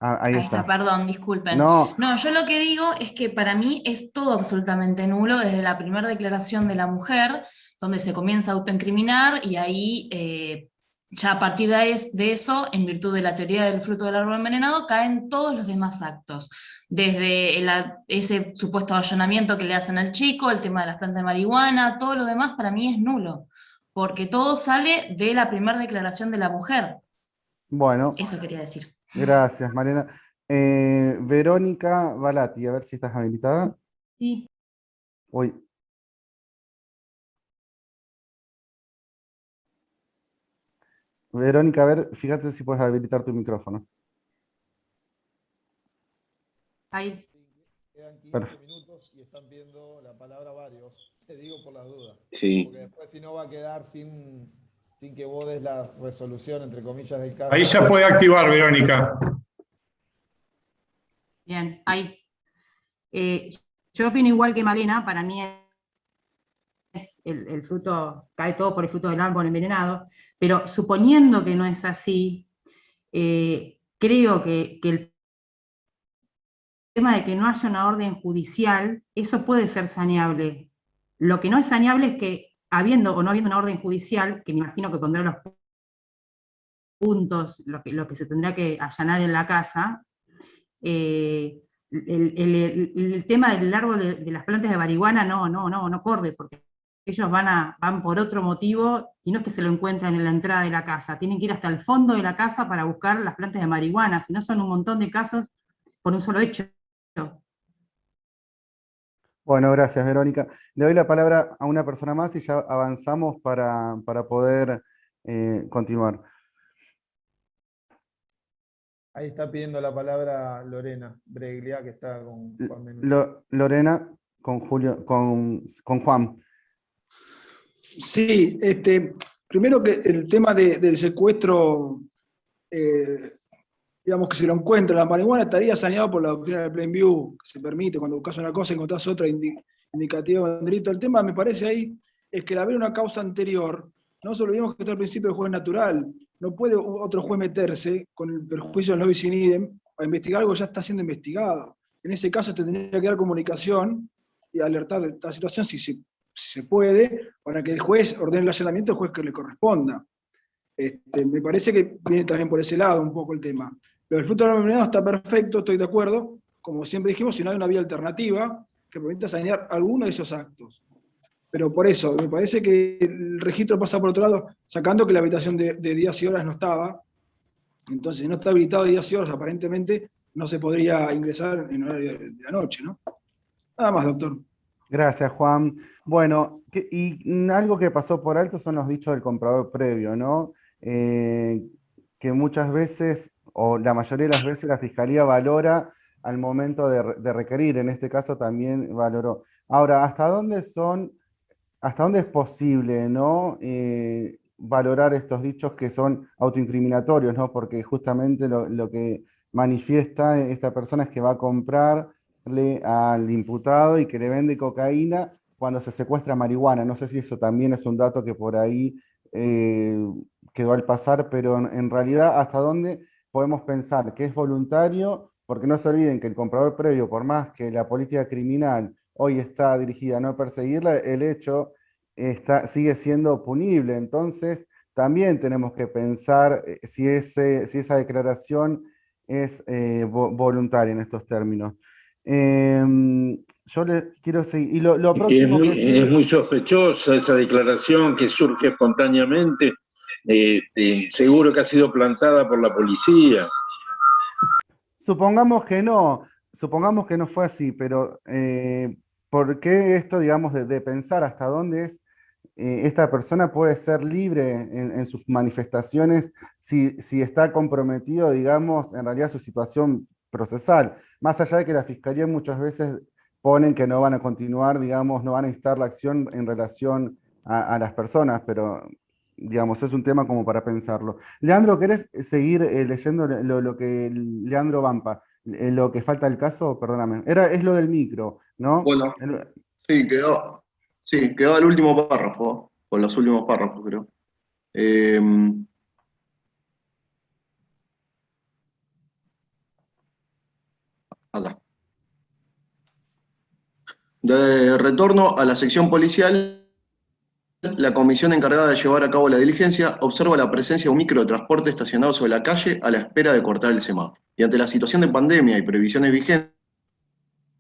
Ahí está. Perdón, disculpen. No. No, yo lo que digo es que para mí es todo absolutamente nulo desde la primera declaración de la mujer, donde se comienza a autoincriminar y ahí ya a partir de eso, en virtud de la teoría del fruto del árbol envenenado, caen todos los demás actos. Desde ese supuesto allanamiento que le hacen al chico, el tema de las plantas de marihuana, todo lo demás para mí es nulo, porque todo sale de la primera declaración de la mujer. Bueno. Eso quería decir. Gracias, Malena. Verónica Balati, a ver si estás habilitada. Sí. Uy. Verónica, a ver, fíjate si puedes habilitar tu micrófono. Ahí. Quedan 15 Perfecto. minutos y están pidiendo la palabra varios. Te digo por las dudas. Sí. Porque después si no va a quedar sin que vos des la resolución, entre comillas, del caso. Ahí ya puede activar, Verónica. Bien, ahí. Yo opino igual que Malena, para mí es el fruto, cae todo por el fruto del árbol envenenado, pero suponiendo que no es así, creo que el tema de que no haya una orden judicial, eso puede ser saneable. Lo que no es saneable es que, habiendo o no habiendo una orden judicial, que me imagino que pondrá los puntos, lo que se tendrá que allanar en la casa, el tema del árbol de las plantas de marihuana no corre, porque ellos van por otro motivo, y no es que se lo encuentran en la entrada de la casa, tienen que ir hasta el fondo de la casa para buscar las plantas de marihuana, si no son un montón de casos por un solo hecho. Bueno, gracias, Verónica. Le doy la palabra a una persona más y ya avanzamos para poder continuar. Ahí está pidiendo la palabra Lorena Breglia, que está con Juan Menudo. Lorena, con Juan. Sí, primero que el tema del secuestro, digamos que si lo encuentra, la marihuana estaría saneado por la doctrina del plain view, que se permite, cuando buscas una cosa encontrás otra indicativa de un delito. El tema, me parece ahí, es que al haber una causa anterior, no nos olvidemos que está el principio del juez natural. No puede otro juez meterse con el perjuicio del no bis in idem a investigar algo que ya está siendo investigado. En ese caso tendría que dar comunicación y alertar de esta situación si se puede, para que el juez ordene el allanamiento al juez que le corresponda. Me parece que viene también por ese lado un poco el tema. Lo del fruto del árbol envenenado está perfecto, estoy de acuerdo. Como siempre dijimos, si no hay una vía alternativa que permita sanear alguno de esos actos. Pero por eso, me parece que el registro pasa por otro lado, sacando que la habitación de días y horas no estaba. Entonces, si no está habilitado días y horas, aparentemente no se podría ingresar en horario de la noche, ¿no? Nada más, doctor. Gracias, Juan. Bueno, algo que pasó por alto son los dichos del comprador previo, ¿no? Que muchas veces, o la mayoría de las veces, la Fiscalía valora al momento de requerir, en este caso también valoró. Ahora, ¿hasta dónde es posible, ¿no? Valorar estos dichos que son autoincriminatorios, ¿no? Porque justamente lo que manifiesta esta persona es que va a comprarle al imputado y que le vende cocaína cuando se secuestra marihuana. No sé si eso también es un dato que por ahí quedó al pasar, pero en realidad, ¿hasta dónde podemos pensar que es voluntario? Porque no se olviden que el comprador previo, por más que la política criminal hoy está dirigida a no perseguirla, el hecho sigue siendo punible. Entonces, también tenemos que pensar si esa declaración es voluntaria en estos términos. Yo le quiero seguir. Y lo próximo que sigue, es muy sospechosa esa declaración que surge espontáneamente. Seguro que ha sido plantada por la policía. supongamos que no fue así, pero ¿por qué esto, digamos, de pensar hasta dónde esta persona puede ser libre en sus manifestaciones si está comprometido, digamos, en realidad su situación procesal? Más allá de que la Fiscalía muchas veces ponen que no van a continuar, digamos, no van a instar la acción en relación a las personas, pero digamos, es un tema como para pensarlo. Leandro, ¿querés seguir leyendo lo que Leandro Vampa, lo que falta del caso? Perdóname. Es lo del micro, ¿no? Bueno, sí, quedó el último párrafo, o los últimos párrafos, creo. Acá. De retorno a la sección policial, la comisión encargada de llevar a cabo la diligencia observa la presencia de un micro de transporte estacionado sobre la calle a la espera de cortar el semáforo. Y ante la situación de pandemia y previsiones vigentes,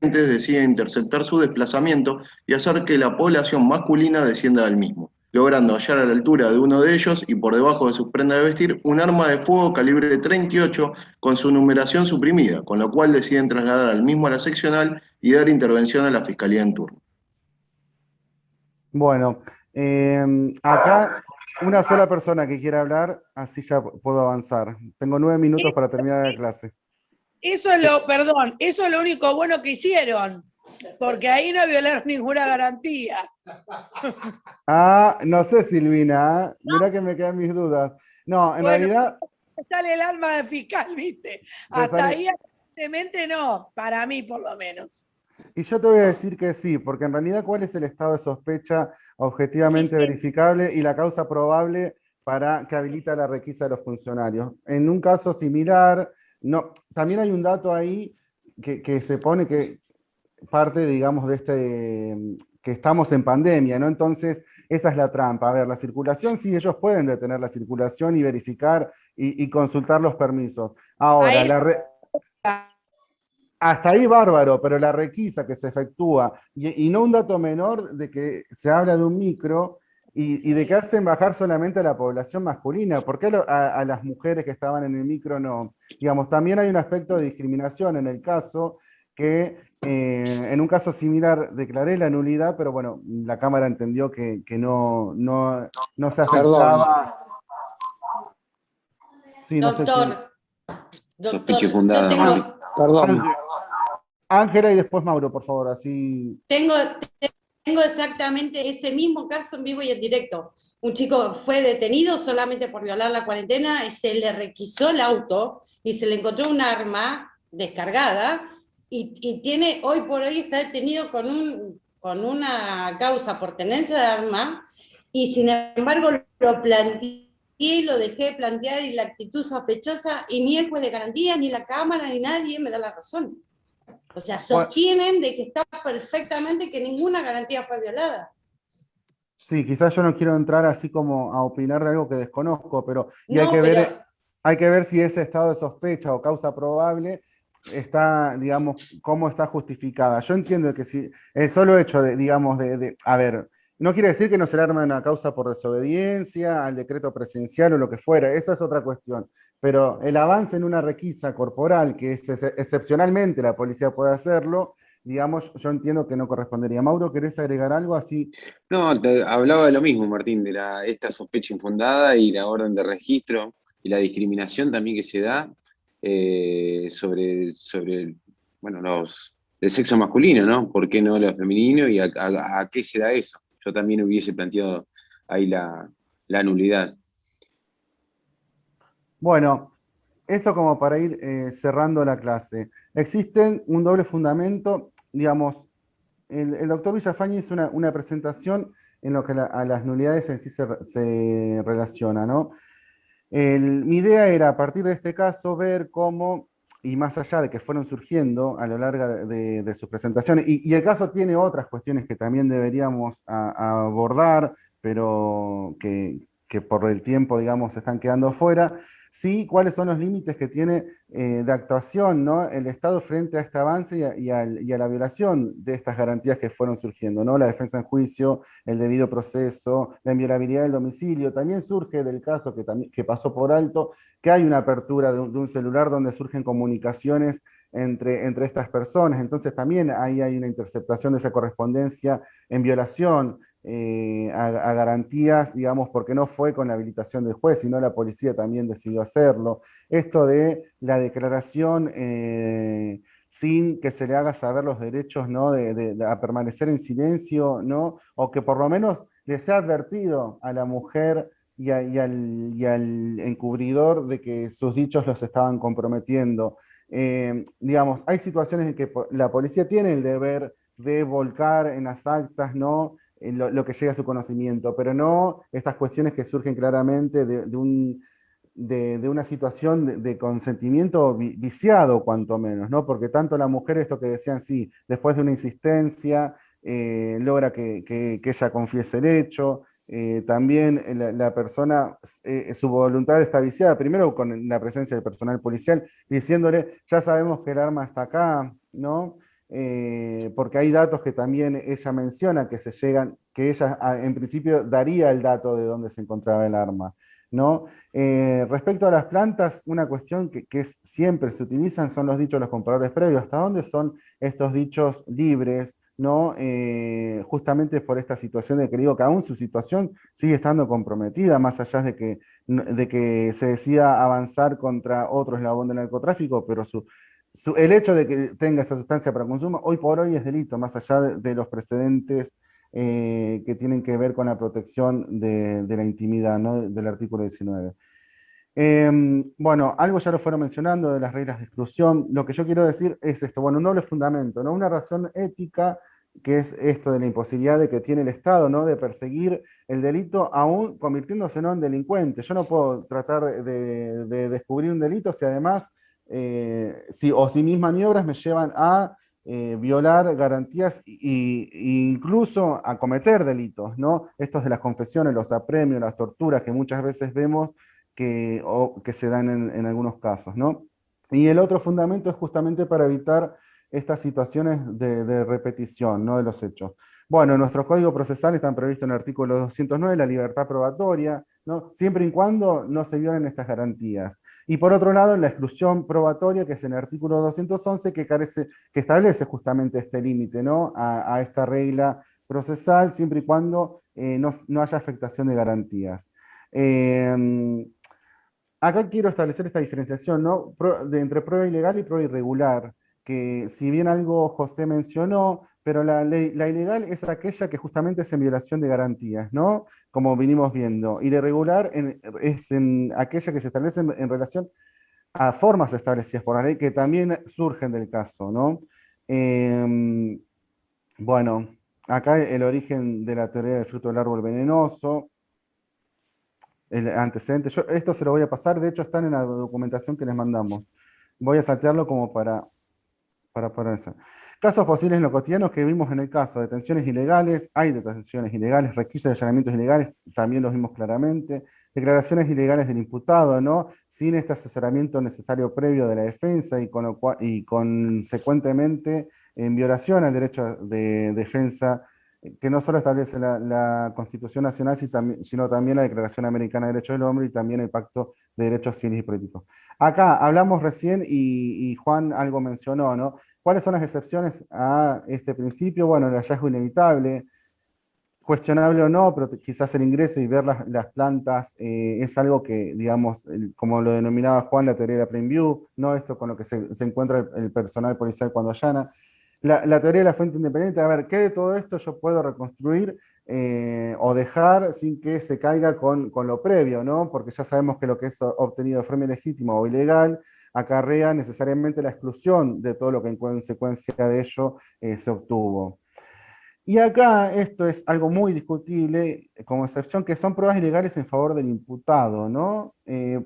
decide interceptar su desplazamiento y hacer que la población masculina descienda del mismo, logrando hallar a la altura de uno de ellos y por debajo de sus prendas de vestir un arma de fuego calibre 38 con su numeración suprimida, con lo cual deciden trasladar al mismo a la seccional y dar intervención a la fiscalía en turno. Bueno, acá una sola persona que quiera hablar, así ya puedo avanzar. Tengo 9 minutos para terminar la clase. Eso es eso es lo único bueno que hicieron, porque ahí no violaron ninguna garantía. No sé, Silvina, mirá que me quedan mis dudas. No, en realidad... Sale el alma de fiscal, ¿viste? Hasta ahí, aparentemente no, para mí por lo menos. Y yo te voy a decir que sí, porque en realidad, ¿cuál es el estado de sospecha objetivamente verificable y la causa probable para que habilita la requisa de los funcionarios? En un caso similar, no, también hay un dato ahí que se pone que parte, digamos, de que estamos en pandemia, ¿no? Entonces, esa es la trampa. A ver, la circulación, sí, ellos pueden detener la circulación y verificar y consultar los permisos. Ahora, hasta ahí bárbaro, pero la requisa que se efectúa, y no un dato menor de que se habla de un micro y de que hacen bajar solamente a la población masculina. ¿Por qué a las mujeres que estaban en el micro no? Digamos, también hay un aspecto de discriminación en el caso que en un caso similar declaré la nulidad, pero bueno, la Cámara entendió que no se afectaba. Sí, no sé si... Sospecho fundada. Perdón. Ángela y después Mauro, por favor, así... Tengo exactamente ese mismo caso en vivo y en directo. Un chico fue detenido solamente por violar la cuarentena, se le requisó el auto y se le encontró un arma descargada y tiene, hoy por hoy está detenido con una causa por tenencia de arma y sin embargo lo planteé y lo dejé plantear y la actitud sospechosa y ni el juez de garantía, ni la Cámara, ni nadie me da la razón. O sea, sostienen de que está perfectamente, que ninguna garantía fue violada. Sí, quizás yo no quiero entrar así como a opinar de algo que desconozco, pero hay que ver si ese estado de sospecha o causa probable está, digamos, cómo está justificada. Yo entiendo que si el solo hecho de, digamos, a ver, no quiere decir que no se le arme una causa por desobediencia al decreto presidencial o lo que fuera, esa es otra cuestión. Pero el avance en una requisa corporal, que excepcionalmente la policía puede hacerlo, digamos, yo entiendo que no correspondería. Mauro, ¿querés agregar algo así? No, hablaba de lo mismo, Martín, de esta sospecha infundada y la orden de registro y la discriminación también que se da sobre bueno, el sexo masculino, ¿no? ¿Por qué no lo femenino y a qué se da eso? Yo también hubiese planteado ahí la nulidad. Bueno, esto como para ir cerrando la clase. Existe un doble fundamento, digamos, el doctor Villafañe hizo una presentación en lo que a las nulidades en sí se relaciona, ¿no? Mi idea era, a partir de este caso, ver cómo, y más allá de que fueron surgiendo a lo largo de sus presentaciones, y el caso tiene otras cuestiones que también deberíamos abordar, pero que por el tiempo, digamos, están quedando fuera. Sí, cuáles son los límites que tiene de actuación, ¿no? El Estado frente a este avance y a la violación de estas garantías que fueron surgiendo, ¿no? La defensa en juicio, el debido proceso, la inviolabilidad del domicilio. También surge del caso que pasó por alto, que hay una apertura de un celular donde surgen comunicaciones entre estas personas. Entonces también ahí hay una interceptación de esa correspondencia en violación a garantías, digamos, porque no fue con la habilitación del juez, sino la policía también decidió hacerlo. Esto de la declaración sin que se le haga saber los derechos, ¿no? A permanecer en silencio, ¿no? O que por lo menos le sea advertido a la mujer y al encubridor de que sus dichos los estaban comprometiendo. Digamos, hay situaciones en que la policía tiene el deber de volcar en las actas, ¿no? Lo que llega a su conocimiento, pero no estas cuestiones que surgen claramente de una situación de consentimiento viciado, cuanto menos, ¿no? Porque tanto la mujer, esto que decían, sí, después de una insistencia, logra que ella confiese el hecho, también la persona, su voluntad está viciada, primero con la presencia del personal policial, diciéndole, ya sabemos que el arma está acá, ¿no? Porque hay datos que también ella menciona que que ella en principio daría el dato de dónde se encontraba el arma, ¿no? Respecto a las plantas, una cuestión que siempre se utilizan son los dichos de los compradores previos. ¿Hasta dónde son estos dichos libres, ¿no? Justamente por esta situación de que digo que aún su situación sigue estando comprometida, más allá de que se decida avanzar contra otro eslabón del narcotráfico, pero el hecho de que tenga esa sustancia para consumo, hoy por hoy es delito, más allá de los precedentes que tienen que ver con la protección de la intimidad, ¿no? Del artículo 19. Bueno, algo ya lo fueron mencionando de las reglas de exclusión. Lo que yo quiero decir es esto, bueno, un doble fundamento, ¿no? Una razón ética, que es esto de la imposibilidad de que tiene el Estado, ¿no? De perseguir el delito aún convirtiéndose, ¿no? En delincuente. Yo no puedo tratar de descubrir un delito si además si mis maniobras me llevan a violar garantías e incluso a cometer delitos, ¿no? Estos de las confesiones, los apremios, las torturas que muchas veces vemos que se dan en algunos casos, ¿no? Y el otro fundamento es justamente para evitar estas situaciones de repetición, ¿no? De los hechos. Bueno, en nuestro código procesal están previstos en el artículo 209 la libertad probatoria, ¿no? Siempre y cuando no se violen estas garantías. Y por otro lado, la exclusión probatoria, que es en el artículo 211, que establece justamente este límite, ¿no? A esta regla procesal, siempre y cuando no haya afectación de garantías. Acá quiero establecer esta diferenciación, ¿no? Entre prueba ilegal y prueba irregular, que si bien algo José mencionó, pero la ilegal es aquella que justamente es en violación de garantías, ¿no? Como vinimos viendo. Y la irregular es aquella que se establece en relación a formas establecidas por la ley que también surgen del caso, ¿no? Bueno, acá el origen de la teoría del fruto del árbol venenoso, el antecedente, esto se lo voy a pasar, de hecho están en la documentación que les mandamos. Voy a saltearlo como para poner eso. Casos posibles en lo cotidiano que vimos en el caso, detenciones ilegales, hay detenciones ilegales, requisitos de allanamientos ilegales, también los vimos claramente, declaraciones ilegales del imputado, ¿no? Sin este asesoramiento necesario previo de la defensa y consecuentemente en violación al derecho de defensa que no solo establece la Constitución Nacional, sino también la Declaración Americana de Derechos del Hombre y también el Pacto de Derechos Civiles y Políticos. Acá hablamos recién, y Juan algo mencionó, ¿no? ¿Cuáles son las excepciones a este principio? Bueno, el hallazgo inevitable, cuestionable o no, pero quizás el ingreso y ver las plantas es algo que, digamos, como lo denominaba Juan, la teoría de la plain view, no esto con lo que se encuentra el personal policial cuando allana. La teoría de la fuente independiente, a ver, ¿qué de todo esto yo puedo reconstruir o dejar sin que se caiga con lo previo, ¿no? Porque ya sabemos que lo que es obtenido de forma ilegítima o ilegal acarrea necesariamente la exclusión de todo lo que en consecuencia de ello se obtuvo. Y acá esto es algo muy discutible, como excepción, que son pruebas ilegales en favor del imputado, ¿no?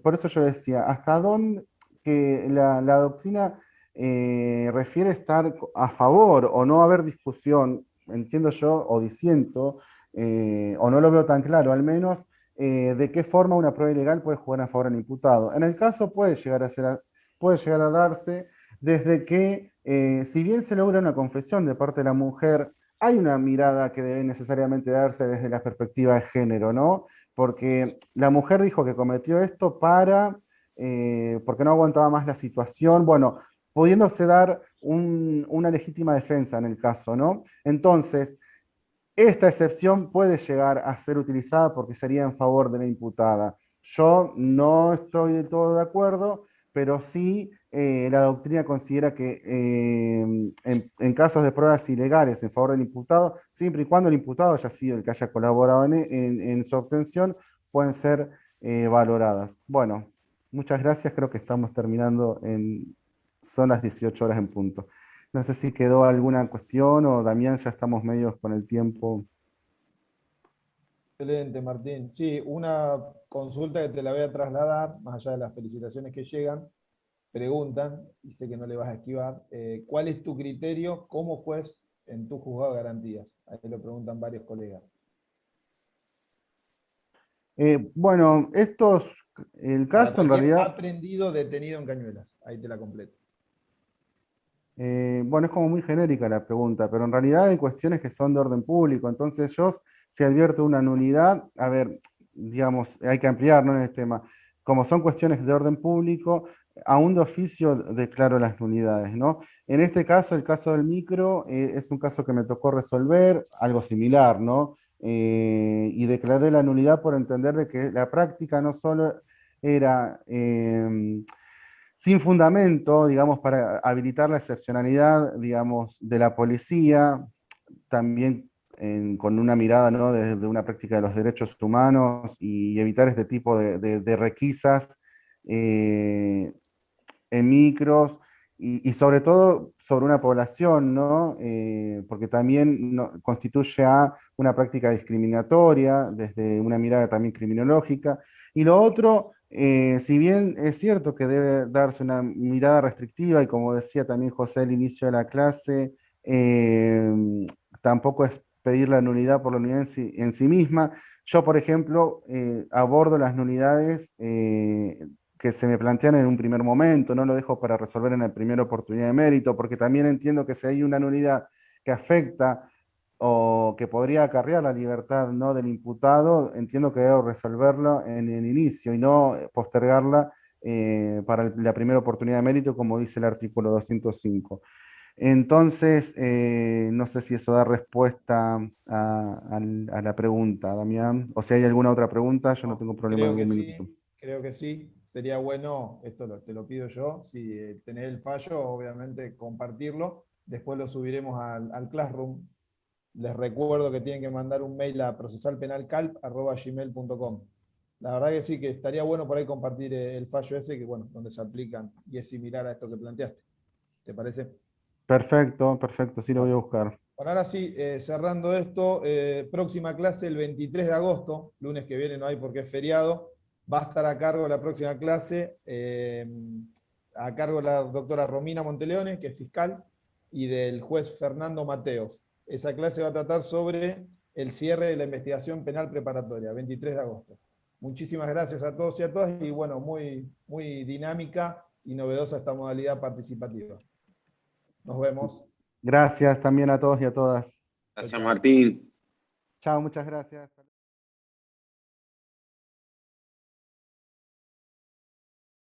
Por eso yo decía, ¿hasta dónde que la doctrina refiere estar a favor o no haber discusión, entiendo yo, o disiento, o no lo veo tan claro al menos, de qué forma una prueba ilegal puede jugar a favor del imputado? En el caso puede llegar a darse desde que, si bien se logra una confesión de parte de la mujer, hay una mirada que debe necesariamente darse desde la perspectiva de género, ¿no? Porque la mujer dijo que cometió esto porque no aguantaba más la situación, bueno, pudiéndose dar una legítima defensa en el caso, ¿no? Entonces, esta excepción puede llegar a ser utilizada porque sería en favor de la imputada. Yo no estoy del todo de acuerdo, pero sí la doctrina considera que en casos de pruebas ilegales en favor del imputado, siempre y cuando el imputado haya sido el que haya colaborado en su obtención, pueden ser valoradas. Bueno, muchas gracias, creo que estamos terminando son las 18 horas en punto. No sé si quedó alguna cuestión o Damián, ya estamos medios con el tiempo. Excelente, Martín. Sí, una consulta que te la voy a trasladar, más allá de las felicitaciones que llegan, preguntan, y sé que no le vas a esquivar, ¿cuál es tu criterio como juez en tu juzgado de garantías? Ahí lo preguntan varios colegas. Bueno, el caso en realidad... Aprendido detenido en Cañuelas, ahí te la completo. Bueno, es como muy genérica la pregunta, pero en realidad hay cuestiones que son de orden público, entonces yo, si advierto una nulidad, a ver, digamos, hay que ampliar, ¿no?, en el tema. Como son cuestiones de orden público, aún de oficio declaro las nulidades, ¿no? En este caso, el caso del micro, es un caso que me tocó resolver, algo similar, ¿no? Y declaré la nulidad por entender de que la práctica no solo era... sin fundamento, digamos, para habilitar la excepcionalidad, digamos, de la policía, también con una mirada, ¿no?, desde una práctica de los derechos humanos y evitar este tipo de requisas en micros y sobre todo sobre una población, ¿no? Porque también constituye una práctica discriminatoria desde una mirada también criminológica. Y lo otro, si bien es cierto que debe darse una mirada restrictiva, y como decía también José al inicio de la clase, tampoco es pedir la nulidad por la nulidad en sí misma. Yo, por ejemplo, abordo las nulidades que se me plantean en un primer momento, no lo dejo para resolver en la primera oportunidad de mérito, porque también entiendo que si hay una nulidad que afecta o que podría acarrear la libertad, ¿no?, del imputado, entiendo que debo resolverlo en el inicio y no postergarla para la primera oportunidad de mérito, como dice el artículo 205. Entonces, no sé si eso da respuesta a la pregunta, Damián, o si hay alguna otra pregunta, yo no tengo problema en un minuto. Creo que sí. Sería bueno, te lo pido yo, si tenés el fallo, obviamente compartirlo. Después lo subiremos al Classroom. Les recuerdo que tienen que mandar un mail a procesalpenalcalp@gmail.com. La verdad que sí, que estaría bueno por ahí compartir el fallo ese, que bueno, donde se aplican y es similar a esto que planteaste. ¿Te parece? Perfecto, perfecto, sí lo voy a buscar. Bueno, ahora sí, cerrando esto, próxima clase el 23 de agosto, lunes que viene no hay porque es feriado. Va a estar a cargo de la próxima clase, a cargo de la doctora Romina Monteleone, que es fiscal, y del juez Fernando Mateos. Esa clase va a tratar sobre el cierre de la investigación penal preparatoria, 23 de agosto. Muchísimas gracias a todos y a todas, y bueno, muy, muy dinámica y novedosa esta modalidad participativa. Nos vemos. Gracias también a todos y a todas. Gracias, Martín. Chao, muchas gracias.